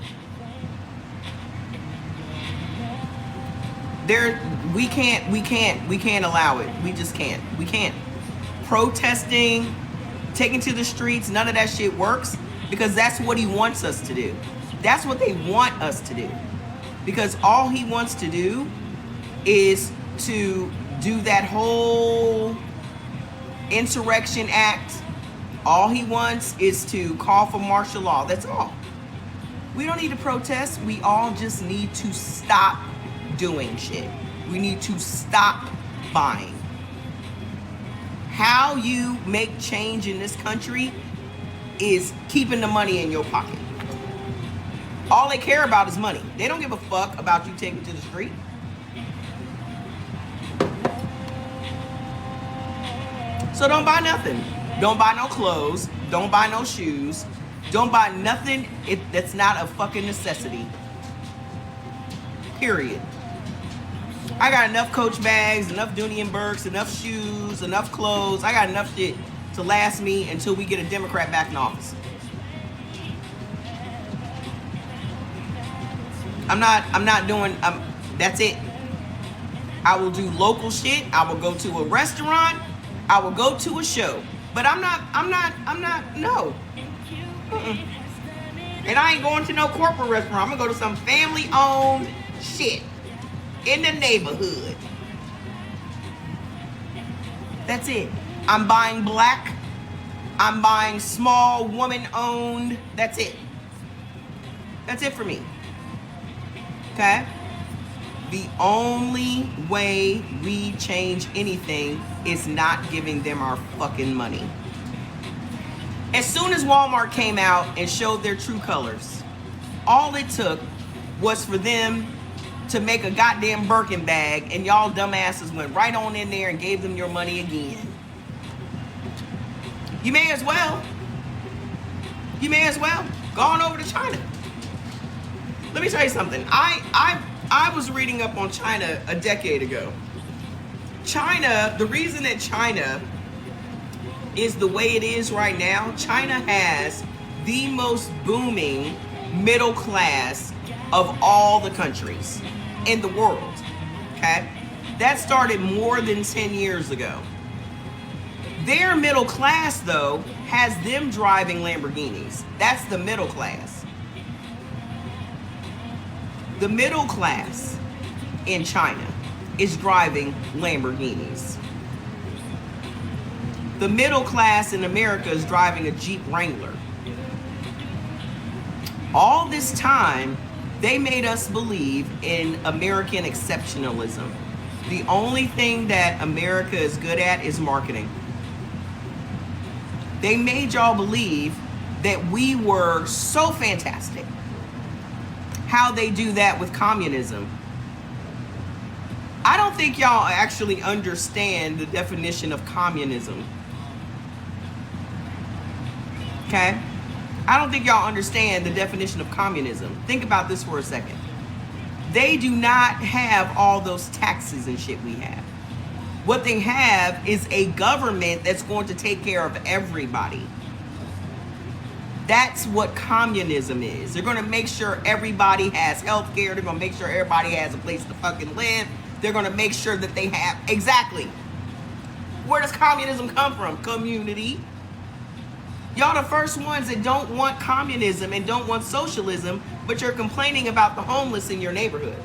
S2: We can't allow it. We just can't. We can't. Protesting, taking to the streets, none of that shit works because that's what he wants us to do. That's what they want us to do. Because all he wants to do is to do that whole insurrection act. All he wants is to call for martial law. That's all. We don't need to protest. We all just need to stop doing shit. We need to stop buying. How you make change in this country is keeping the money in your pocket. All they care about is money. They don't give a fuck about you taking to the street. So don't buy nothing. Don't buy no clothes. Don't buy no shoes. Don't buy nothing that's not a fucking necessity. Period. I got enough Coach bags, enough Dooney and Burks, enough shoes, enough clothes. I got enough shit to last me until we get a Democrat back in office. I'm not doing, that's it. I will do local shit. I will go to a restaurant. I will go to a show. But I'm not, no. Mm-mm. And I ain't going to no corporate restaurant. I'm gonna go to some family-owned shit in the neighborhood. That's it. I'm buying black. I'm buying small woman-owned. That's it. That's it for me. Okay? The only way we change anything is not giving them our fucking money. As soon as Walmart came out and showed their true colors, all it took was for them to make a goddamn Birkin bag, and y'all dumbasses went right on in there and gave them your money again. You may as well. You may as well. Go on over to China. Let me tell you something. I was reading up on China a decade ago. China, the reason that China is the way it is right now, China has the most booming middle class of all the countries in the world, okay? That started more than 10 years ago. Their middle class, though, has them driving Lamborghinis. That's the middle class. The middle class in China is driving Lamborghinis. The middle class in America is driving a Jeep Wrangler. All this time, they made us believe in American exceptionalism. The only thing that America is good at is marketing. They made y'all believe that we were so fantastic. How they do that with communism. I don't think y'all actually understand the definition of communism. Okay? I don't think y'all understand the definition of communism. Think about this for a second. They do not have all those taxes and shit we have. What they have is a government that's going to take care of everybody. That's what communism is. They're going to make sure everybody has health care. They're going to make sure everybody has a place to fucking live. They're going to make sure that they have... Exactly. Where does communism come from? Community. Y'all the first ones that don't want communism and don't want socialism, but you're complaining about the homeless in your neighborhood.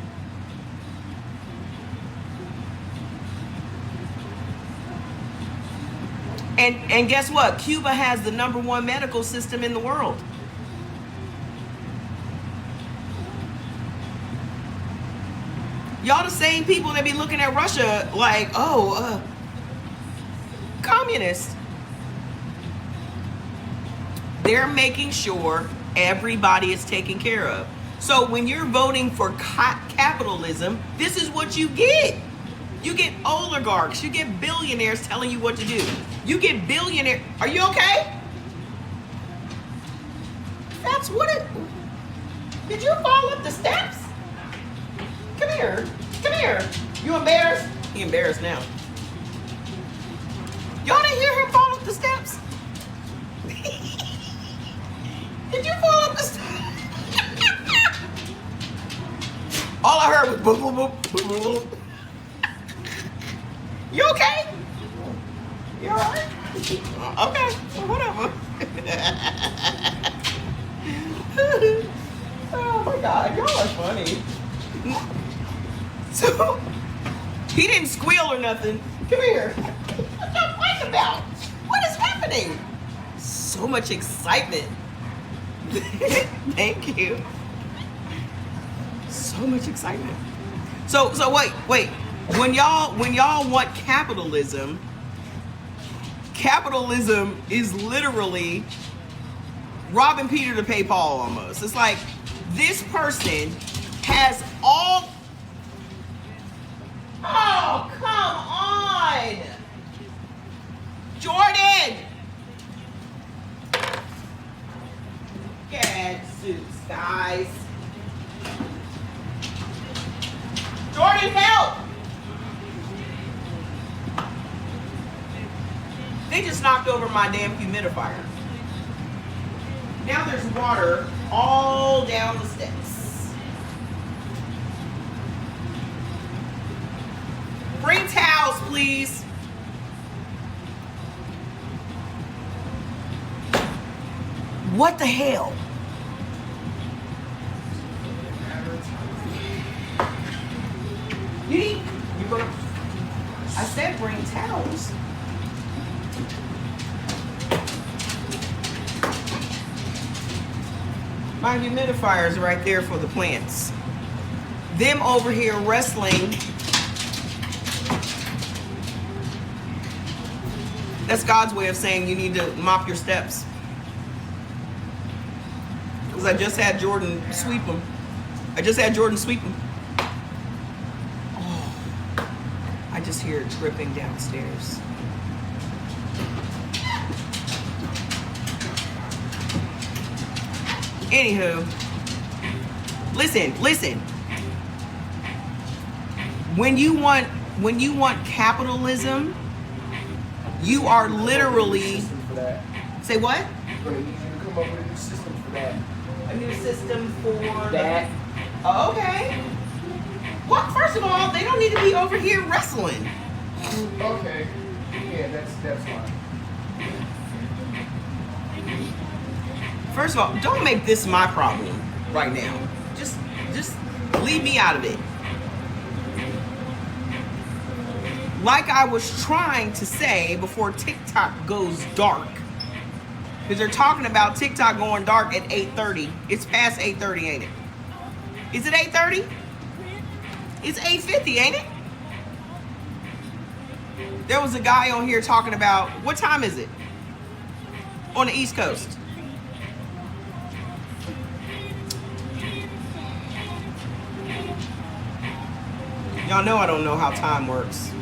S2: And guess what? Cuba has the #1 medical system in the world. Y'all the same people that be looking at Russia like, oh, communist. They're making sure everybody is taken care of. So when you're voting for capitalism, this is what you get. You get oligarchs, you get billionaires telling you what to do. You get billionaire. Are you okay? That's what it. Did you fall up the steps? Come here. Come here. You embarrassed? He embarrassed now. Y'all didn't hear him fall up the steps? Did you fall up the steps? All I heard was boop, boop, boop, boop, boop, boop. You okay? You alright? Okay, well, whatever. Oh my God, y'all are funny. So, he didn't squeal or nothing. Come here. What y'all fighting about? What is happening? So much excitement. Thank you. So much excitement. So wait. When y'all want capitalism is literally robbing Peter to pay Paul almost. It's like this person has all... Oh, come on! Jordan! Gadzooks, guys. Jordan, help! They just knocked over my damn humidifier. Now there's water all down the steps. Bring towels, please. What the hell? You're gonna... I said bring towels. My humidifier is right there for the plants. Them over here wrestling. That's God's way of saying you need to mop your steps. Because I just had Jordan sweep them. Oh, I just hear it dripping downstairs. Anywho, listen. When you want capitalism, you are literally... Say what?
S3: I'm going to need you to come up with a new system for that.
S2: A new system for...
S3: That.
S2: Oh, okay. Well, first of all, they don't need to be over here wrestling.
S3: Okay. Yeah, that's fine.
S2: First of all, don't make this my problem right now. Just leave me out of it. Like I was trying to say before TikTok goes dark. Because they're talking about TikTok going dark at 8:30. It's past 8:30, ain't it? Is it 8:30? It's 8:50, ain't it? There was a guy on here talking about, what time is it? On the East Coast. Y'all know I don't know how time works.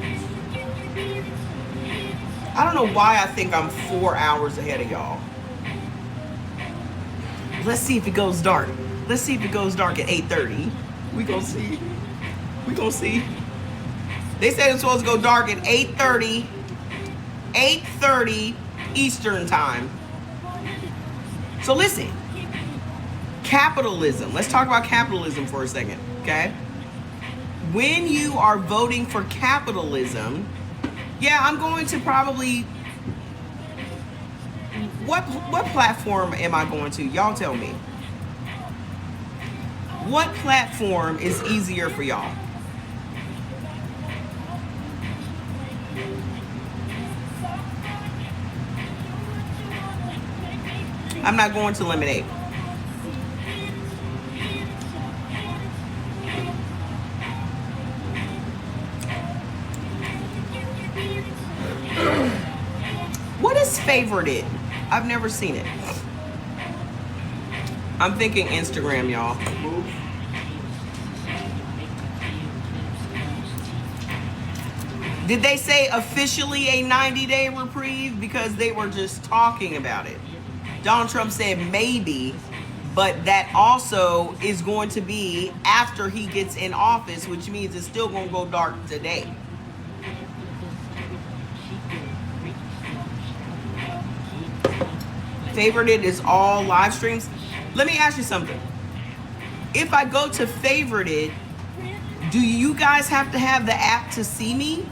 S2: I don't know why I think I'm 4 hours ahead of y'all. Let's see if it goes dark. Let's see if it goes dark at 8:30. We gonna see. We gonna see. They said it's supposed to go dark at 8:30. 8:30 Eastern time. So listen. Capitalism. Let's talk about capitalism for a second, okay? When you are voting for capitalism, yeah, I'm going to probably... What platform am I going to? Y'all tell me. What platform is easier for y'all? I'm not going to Lemonade. What is favorited? I've never seen it. I'm thinking Instagram, y'all. Did they say officially a 90-day reprieve? Because they were just talking about it. Donald Trump said maybe, but that also is going to be after he gets in office, which means it's still going to go dark today. Favorited is all live streams. Let me ask you something. If I go to favorited, do you guys have to have the app to see me?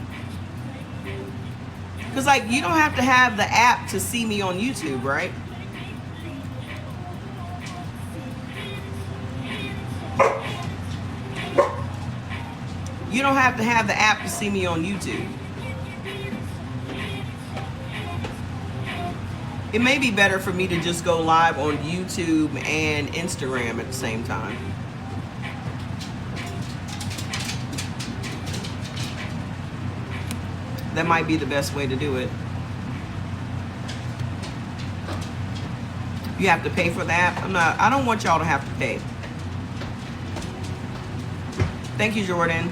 S2: Because like you don't have to have the app to see me on YouTube, right? You don't have to have the app to see me on YouTube. It may be better for me to just go live on YouTube and Instagram at the same time. That might be the best way to do it. You have to pay for the app. I don't want y'all to have to pay. Thank you, Jordan.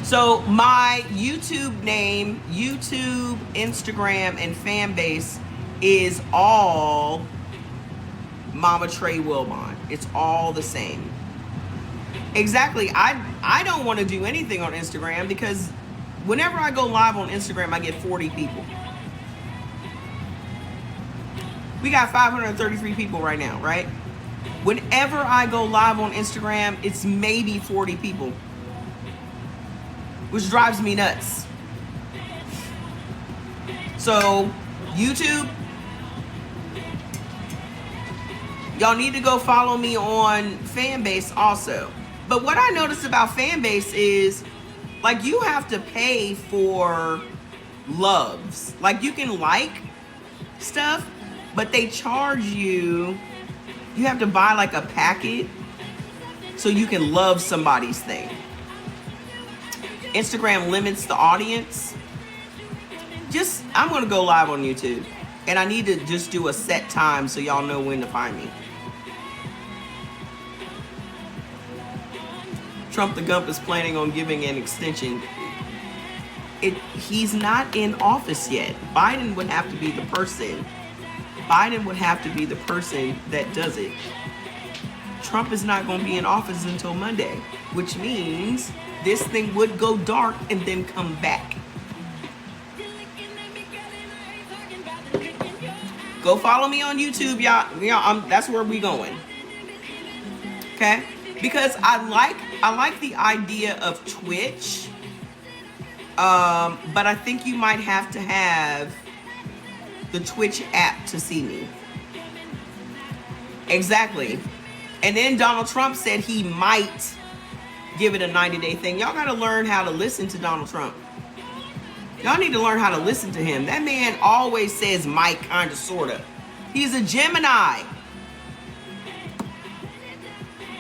S2: So my YouTube name, YouTube, Instagram, and fan base is all Mama Trey Wilbon. It's all the same. Exactly. I don't want to do anything on Instagram because whenever I go live on Instagram, I get 40 people. We got 533 people right now, right? Whenever I go live on Instagram, it's maybe 40 people, which drives me nuts. So, YouTube, y'all need to go follow me on Fanbase also. But what I noticed about Fanbase is, like, you have to pay for loves. Like, you can like stuff, but they charge you. You have to buy like a packet so you can love somebody's thing. Instagram limits the audience. I'm gonna go live on YouTube, and I need to just do a set time so y'all know when to find me. Trump the Gump is planning on giving an extension. He's not in office yet. Biden would have to be the person. Biden would have to be the person that does it. Trump is not going to be in office until Monday, which means this thing would go dark and then come back. Go follow me on YouTube, y'all. That's where we going. Okay? Because I like the idea of Twitch, but I think you might have to have the Twitch app to see me. Exactly. And then Donald Trump said he might give it a 90-day thing. Y'all got to learn how to listen to Donald Trump. Y'all need to learn how to listen to him. That man always says might, kind of, sort of. He's a Gemini.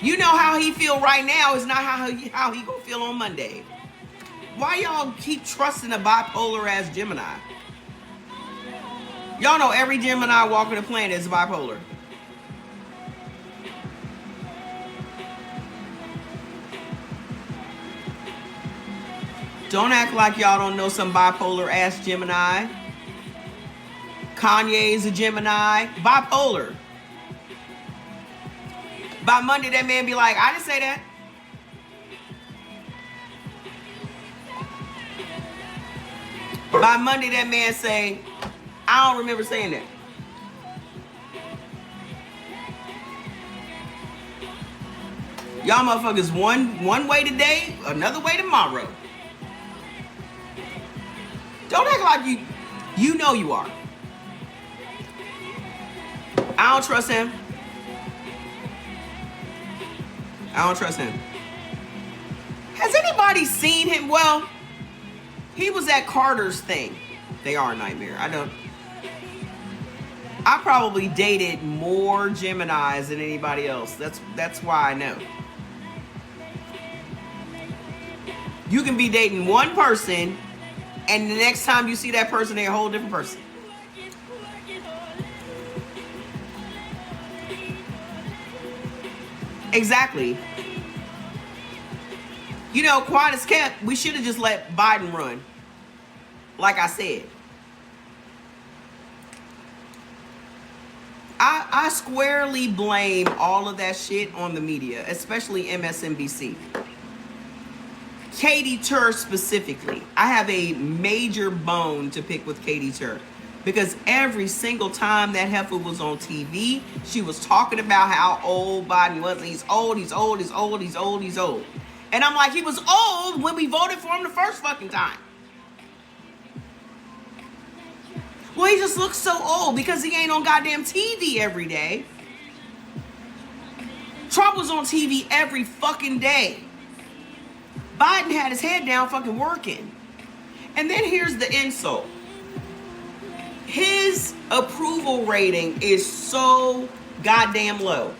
S2: You know how he feel right now is not how he gonna feel on Monday. Why y'all keep trusting a bipolar ass Gemini? Y'all know every Gemini walking the planet is bipolar. Don't act like y'all don't know some bipolar ass Gemini. Kanye's a Gemini. Bipolar. By Monday, that man be like, I didn't say that. By Monday, that man say, I don't remember saying that. Y'all motherfuckers one way today, another way tomorrow. Don't act like you know you are. I don't trust him. I don't trust him. Has anybody seen him? Well, he was at Carter's thing. They are a nightmare. I probably dated more Geminis than anybody else. That's why I know. You can be dating one person, and the next time you see that person, they're a whole different person. Exactly. You know, quiet as kept, we should have just let Biden run. Like I said. I squarely blame all of that shit on the media, especially MSNBC. Katie Tur specifically. I have a major bone to pick with Katie Tur. Because every single time that heifer was on TV, she was talking about how old Biden was. He's old, he's old, he's old, he's old, he's old. And I'm like, he was old when we voted for him the first fucking time. Well, he just looks so old because he ain't on goddamn TV every day. Trump was on TV every fucking day. Biden had his head down fucking working. And then here's the insult. His approval rating is so goddamn low.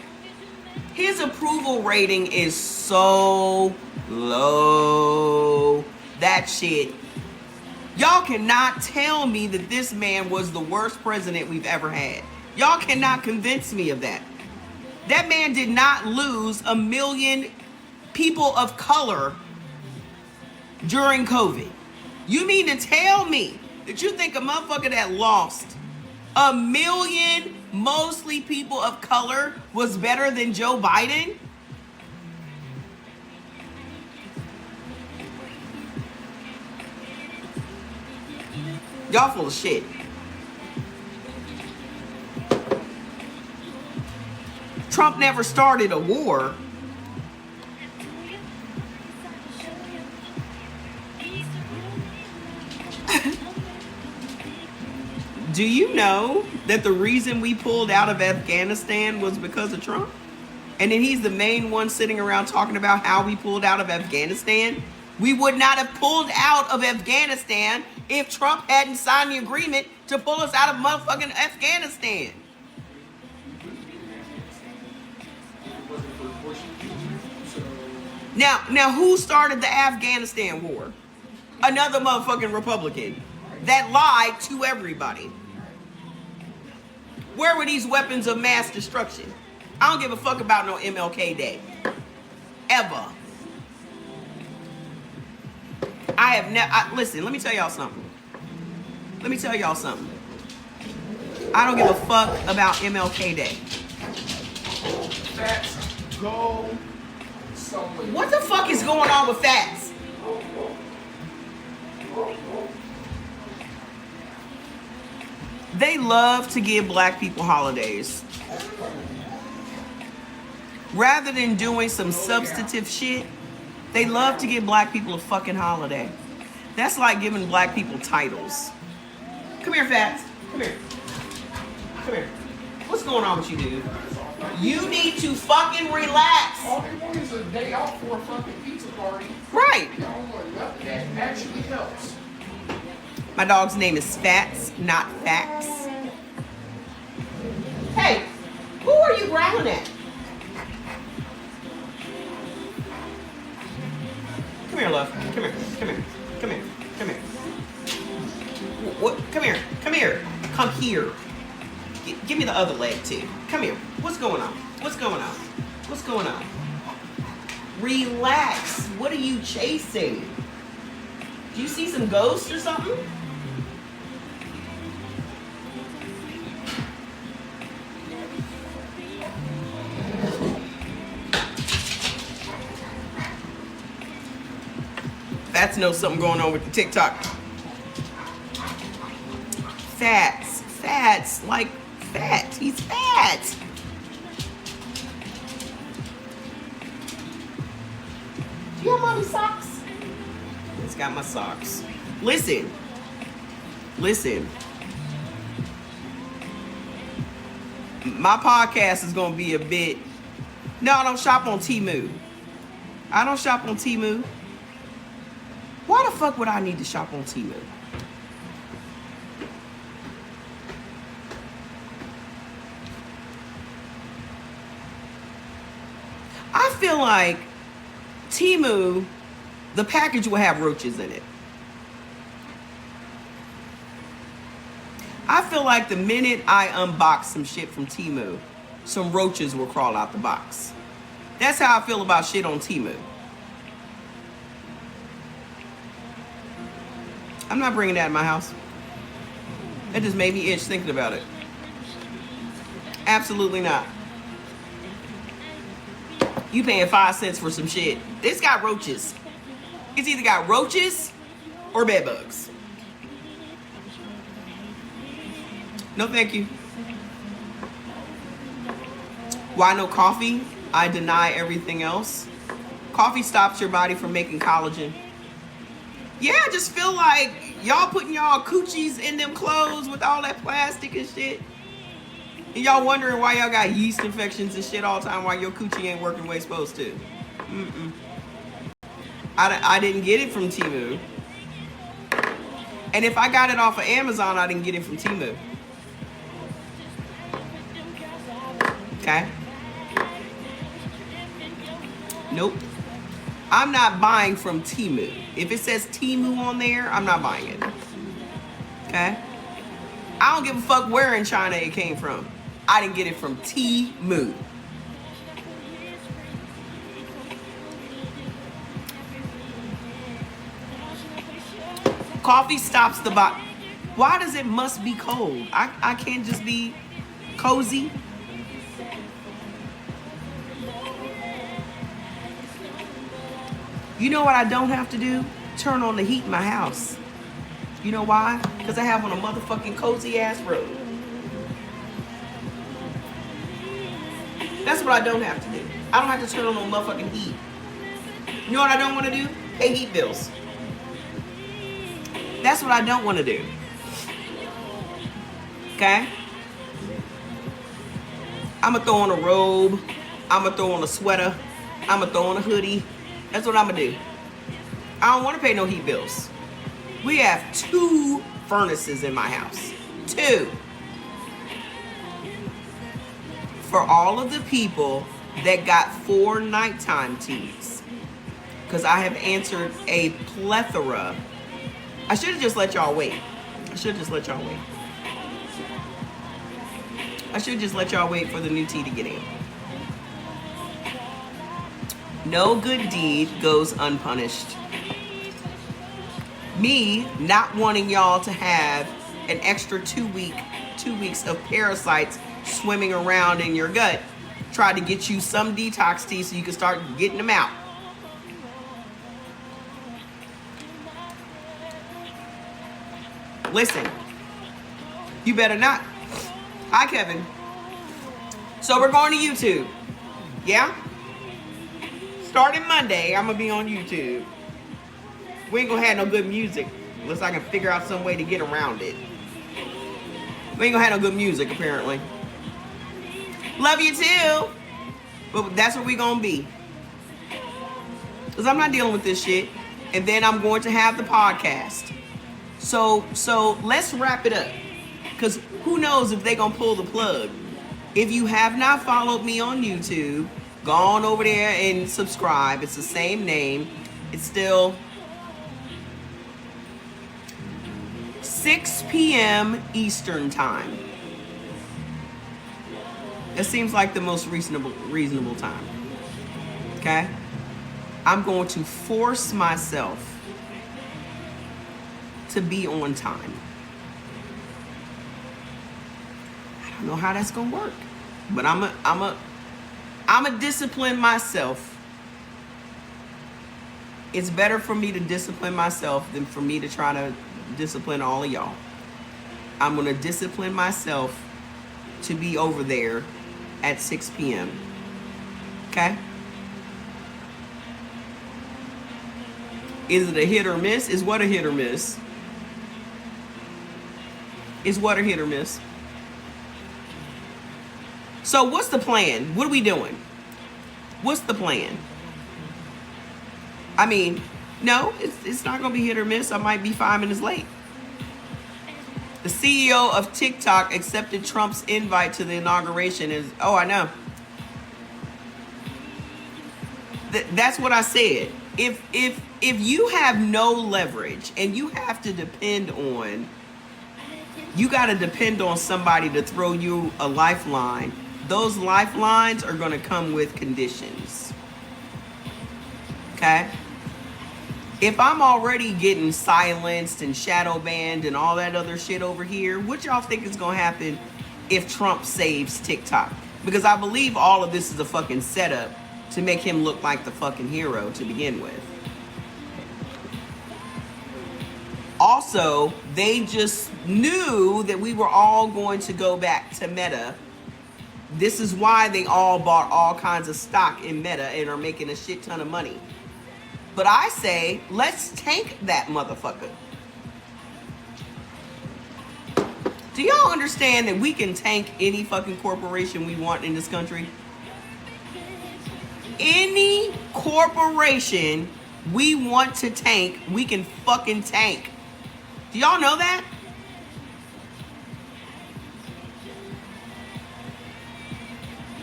S2: His approval rating is so low. That shit. Y'all cannot tell me that this man was the worst president we've ever had. Y'all cannot convince me of that. That man did not lose 1 million people of color during COVID. You mean to tell me that you think a motherfucker that lost 1 million, mostly people of color, was better than Joe Biden? Y'all full of shit. Trump never started a war. Do you know that the reason we pulled out of Afghanistan was because of Trump? And then he's the main one sitting around talking about how we pulled out of Afghanistan? We would not have pulled out of Afghanistan if Trump hadn't signed the agreement to pull us out of motherfucking Afghanistan. Now who started the Afghanistan war? Another motherfucking Republican that lied to everybody. Where were these weapons of mass destruction? I don't give a fuck about no MLK Day. Ever. I have never, listen, let me tell y'all something. I don't give a fuck about MLK Day.
S3: Fats, go somewhere.
S2: What the fuck is going on with Fats? They love to give black people holidays. Rather than doing some substantive shit, they love to give black people a fucking holiday. That's like giving black people titles. Come here, Fats. Come here. Come here. What's going on with you, dude? You need to fucking relax.
S3: All they want is a day out for a fucking pizza party.
S2: Right.
S3: They don't want nothing that actually helps.
S2: My dog's name is Fats, not Facts. Hey, who are you growling at? Come here, love. Come here. Come here. Come here. Come here. What? Come here. Come here. Come here. Give me the other leg too. Come here. What's going on? What's going on? What's going on? Relax. What are you chasing? Do you see some ghosts or something? That's know something going on with the TikTok. Fats, like fat. He's fat. Do you have mommy socks? It's got my socks. Listen. My podcast is gonna be a bit. No, I don't shop on Temu. I don't shop on Temu. Why the fuck would I need to shop on Temu? I feel like Temu, the package will have roaches in it. I feel like the minute I unbox some shit from Temu, some roaches will crawl out the box. That's how I feel about shit on Temu. I'm not bringing that in my house. That just made me itch thinking about it. Absolutely not. You paying 5 cents for some shit. It's got roaches. It's either got roaches or bed bugs. No, thank you. Why no coffee? I deny everything else. Coffee stops your body from making collagen. Yeah, I just feel like y'all putting y'all coochies in them clothes with all that plastic and shit. And y'all wondering why y'all got yeast infections and shit all the time, why your coochie ain't working the way it's supposed to. I didn't get it from Temu. And if I got it off of Amazon, I didn't get it from Temu. Okay? Nope. I'm not buying from Temu. If it says Temu on there, I'm not buying it. Okay? I don't give a fuck where in China it came from. I didn't get it from Temu. Coffee stops the body. Why does it must be cold? I can't just be cozy. You know what I don't have to do? Turn on the heat in my house. You know why? Because I have on a motherfucking cozy ass robe. That's what I don't have to do. I don't have to turn on no motherfucking heat. You know what I don't want to do? Pay heat bills. That's what I don't want to do. Okay? I'm going to throw on a robe. I'm going to throw on a sweater. I'm going to throw on a hoodie. That's what I'm going to do. I don't want to pay no heat bills. We have 2 furnaces in my house. 2. For all of the people that got 4 nighttime teas. Because I have answered a plethora. I should have just let y'all wait. I should have just let y'all wait. I should just let y'all wait for the new tea to get in. No good deed goes unpunished. Me not wanting y'all to have an extra 2 weeks of parasites swimming around in your gut, tried to get you some detox tea so you can start getting them out. Listen, you better not. Hi, Kevin. So we're going to YouTube. Yeah? Starting Monday, I'm going to be on YouTube. We ain't going to have no good music unless I can figure out some way to get around it. We ain't going to have no good music, apparently. Love you too. But that's what we going to be. Because I'm not dealing with this shit. And then I'm going to have the podcast. So let's wrap it up. Because who knows if they going to pull the plug. If you have not followed me on YouTube, go on over there and subscribe. It's the same name. It's still 6 p.m. Eastern time. It seems like the most reasonable time. Okay? I'm going to force myself to be on time. I don't know how that's gonna work, but I'm a discipline myself. It's better for me to discipline myself than for me to try to discipline all of y'all. I'm gonna discipline myself to be over there at 6 p.m. Okay? Is it a hit or miss? Is what a hit or miss? Is what a hit or miss? So what's the plan? What are we doing? What's the plan? I mean, no, it's not going to be hit or miss. I might be 5 minutes late. The CEO of TikTok accepted Trump's invite to the inauguration. Oh, I know. That's what I said. If you have no leverage and you have to depend on, you got to depend on somebody to throw you a lifeline. Those lifelines are going to come with conditions. Okay? If I'm already getting silenced and shadow banned and all that other shit over here, what y'all think is going to happen if Trump saves TikTok? Because I believe all of this is a fucking setup to make him look like the fucking hero to begin with. Also, they just knew that we were all going to go back to Meta. This is why they all bought all kinds of stock in Meta and are making a shit ton of money. But I say, let's tank that motherfucker. Do y'all understand that we can tank any fucking corporation we want in this country? Any corporation we want to tank, we can fucking tank. Do y'all know that?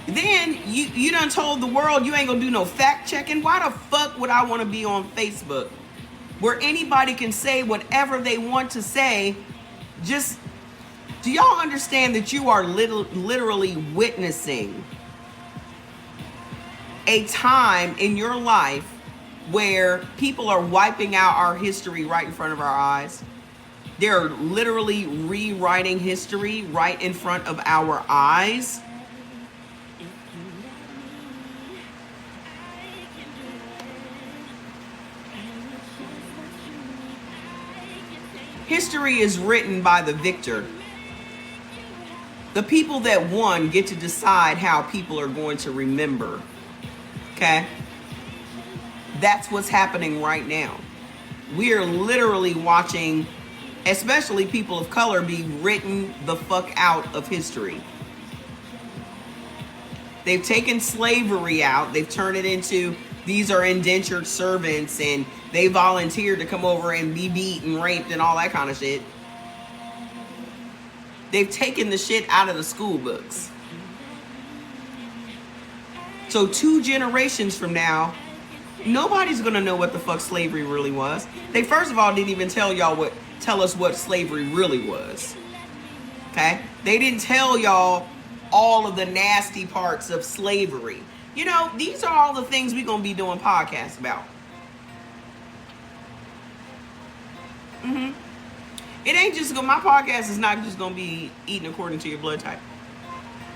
S2: Then you done told the world you ain't gonna do no fact checking. Why the fuck would I want to be on Facebook where anybody can say whatever they want to say? Just, do y'all understand that you are literally witnessing a time in your life where people are wiping out our history right in front of our eyes? They're literally rewriting history right in front of our eyes. History is written by the victor. The people that won get to decide how people are going to remember. Okay? That's what's happening right now. We are literally watching, especially people of color, be written the fuck out of history. They've taken slavery out. They've turned it into, these are indentured servants and they volunteered to come over and be beat and raped and all that kind of shit. They've taken the shit out of the school books. So 2 generations from now, nobody's gonna know what the fuck slavery really was. They first of all didn't even tell us what slavery really was. Okay? They didn't tell y'all all of the nasty parts of slavery. You know, these are all the things we're gonna be doing podcasts about. It ain't just my podcast is not just gonna be eating according to your blood type.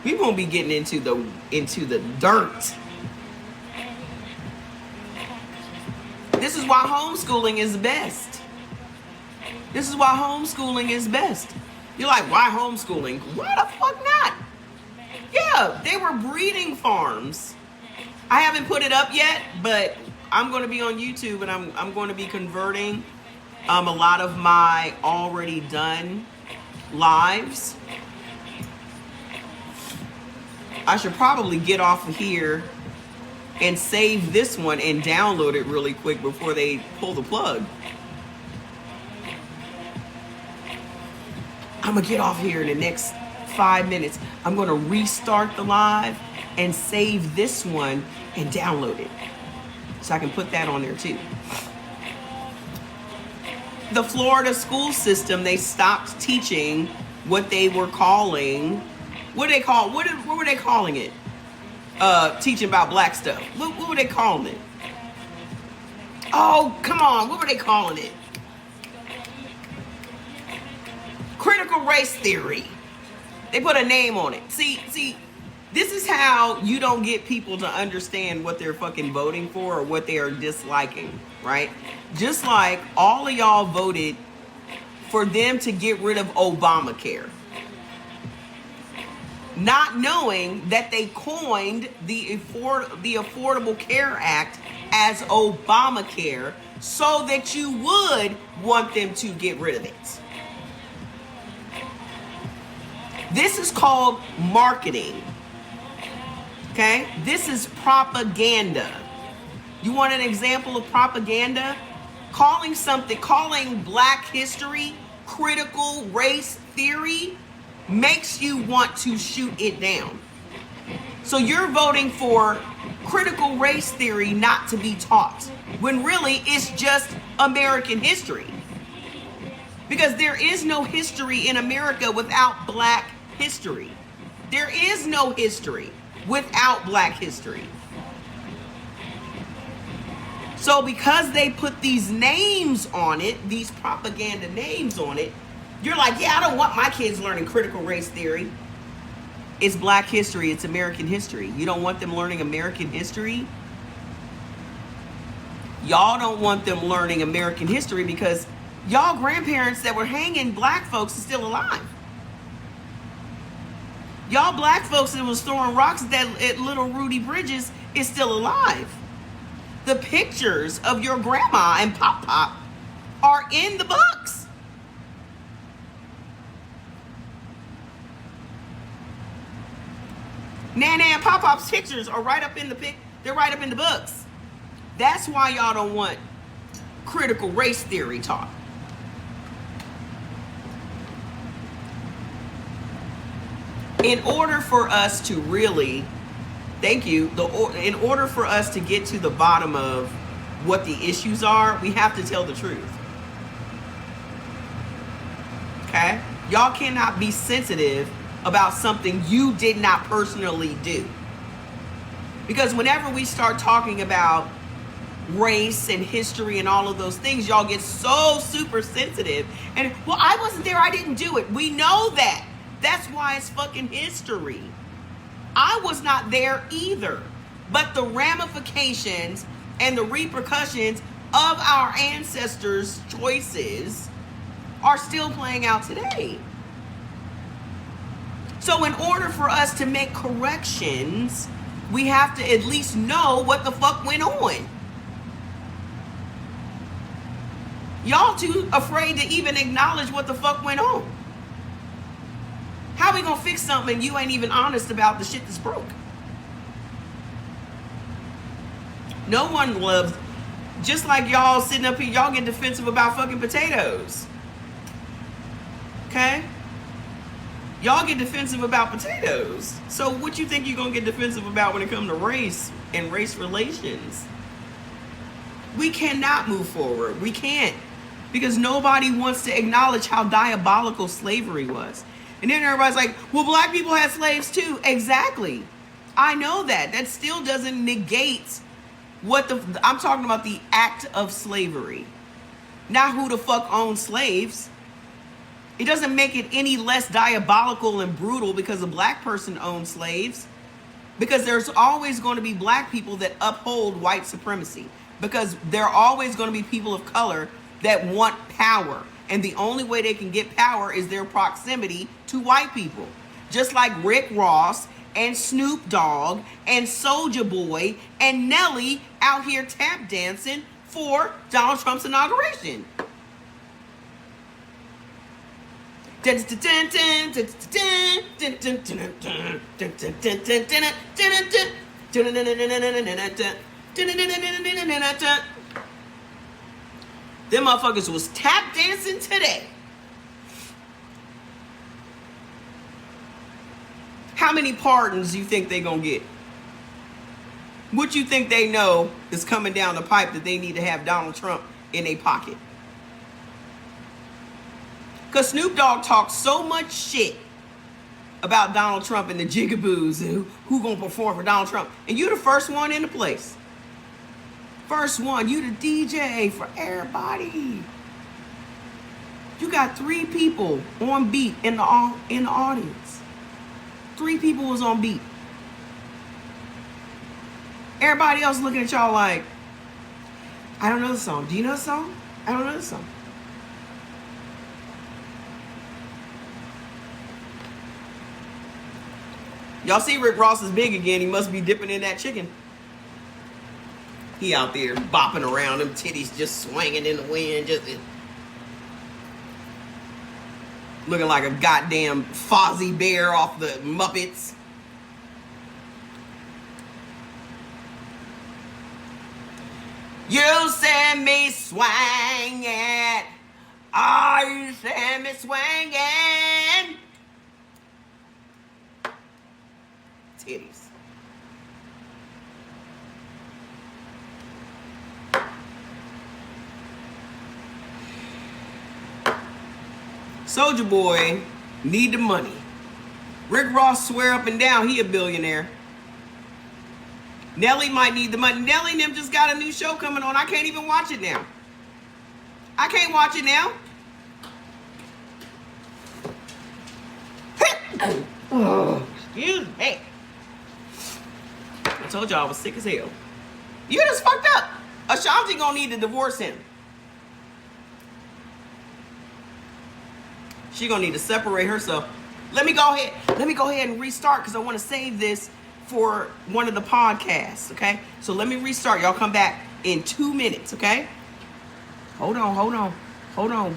S2: We're gonna be getting into the dirt. This is why homeschooling is best. This is why homeschooling is best. You're like, why homeschooling? Why the fuck not? Yeah, they were breeding farms. I haven't put it up yet, but I'm going to be on YouTube and I'm going to be converting a lot of my already done lives. I should probably get off of here and save this one and download it really quick before they pull the plug. I'm going to get off here in the next 5 minutes. I'm going to restart the live and save this one and download it so I can put that on there too. The Florida school system, they stopped teaching what they were calling, what were they calling it? Teaching about black stuff. What were they calling it? Oh, come on, what were they calling it? Critical race theory. They put a name on it. See, this is how you don't get people to understand what they're fucking voting for or what they are disliking, right? Just like all of y'all voted for them to get rid of Obamacare, not knowing that they coined the Affordable Care Act as Obamacare so that you would want them to get rid of it. This is called marketing. Okay? This is propaganda. You want an example of propaganda? Calling Black history critical race theory makes you want to shoot it down. So you're voting for critical race theory not to be taught, when really it's just American history. Because there is no history in America without Black history. There is no history without Black history. So because they put these names on it, these propaganda names on it, you're like, yeah, I don't want my kids learning critical race theory. It's Black history. It's American history. You don't want them learning American history? Y'all don't want them learning American history because y'all grandparents that were hanging Black folks are still alive. Y'all Black folks that was throwing rocks at little Rudy Bridges is still alive. The pictures of your grandma and Pop are in the books. Nana and Pop's pictures are right up in they're right up in the books. That's why y'all don't want critical race theory taught. In order for us to really, in order for us to get to the bottom of what the issues are, we have to tell the truth. Okay? Y'all cannot be sensitive about something you did not personally do. Because whenever we start talking about race and history and all of those things, y'all get so super sensitive. And, well, I wasn't there, I didn't do it. We know that. That's why it's fucking history. I was not there either. But the ramifications and the repercussions of our ancestors' choices are still playing out today. So in order for us to make corrections, we have to at least know what the fuck went on. Y'all too afraid to even acknowledge what the fuck went on. How we gonna fix something and you ain't even honest about the shit that's broke? No one loves, just like y'all sitting up here, y'all get defensive about fucking potatoes. Okay? Y'all get defensive about potatoes. So what you think you're gonna get defensive about when it comes to race and race relations? We cannot move forward. We can't. Because nobody wants to acknowledge how diabolical slavery was. And then everybody's like, well, Black people had slaves too. Exactly. I know that. That still doesn't negate I'm talking about the act of slavery. Not who the fuck owned slaves. It doesn't make it any less diabolical and brutal because a Black person owned slaves. Because there's always going to be Black people that uphold white supremacy. Because there are always going to be people of color that want power. And the only way they can get power is their proximity to white people. Just like Rick Ross and Snoop Dogg and Soulja Boy and Nelly out here tap dancing for Donald Trump's inauguration. Them motherfuckers was tap dancing today. How many pardons you think they gonna get? What you think they know is coming down the pipe that they need to have Donald Trump in their pocket? Because Snoop Dogg talks so much shit about Donald Trump and the jigaboos and who gonna perform for Donald Trump. And you the first one in the place. First one, you the DJ for everybody. You got 3 people on beat in the audience. 3 people was on beat. Everybody else looking at y'all like, I don't know the song. Do you know the song? I don't know the song. Y'all see Rick Ross is big again. He must be dipping in that chicken. He out there bopping around, them titties just swinging in the wind, just looking like a goddamn Fozzie Bear off the Muppets. You send me swinging. Oh, you send me swinging. Titties. Soulja Boy need the money. Rick Ross swear up and down he a billionaire. Nelly might need the money. Nelly and them just got a new show coming on. I can't even watch it now. I can't watch it now. Oh, excuse me. I told y'all I was sick as hell. You just fucked up. Ashanti gonna need to divorce him. She gonna need to separate herself. Let me go ahead and restart because I want to save this for one of the podcasts, okay? So let me restart. Y'all come back in 2 minutes, okay? Hold on.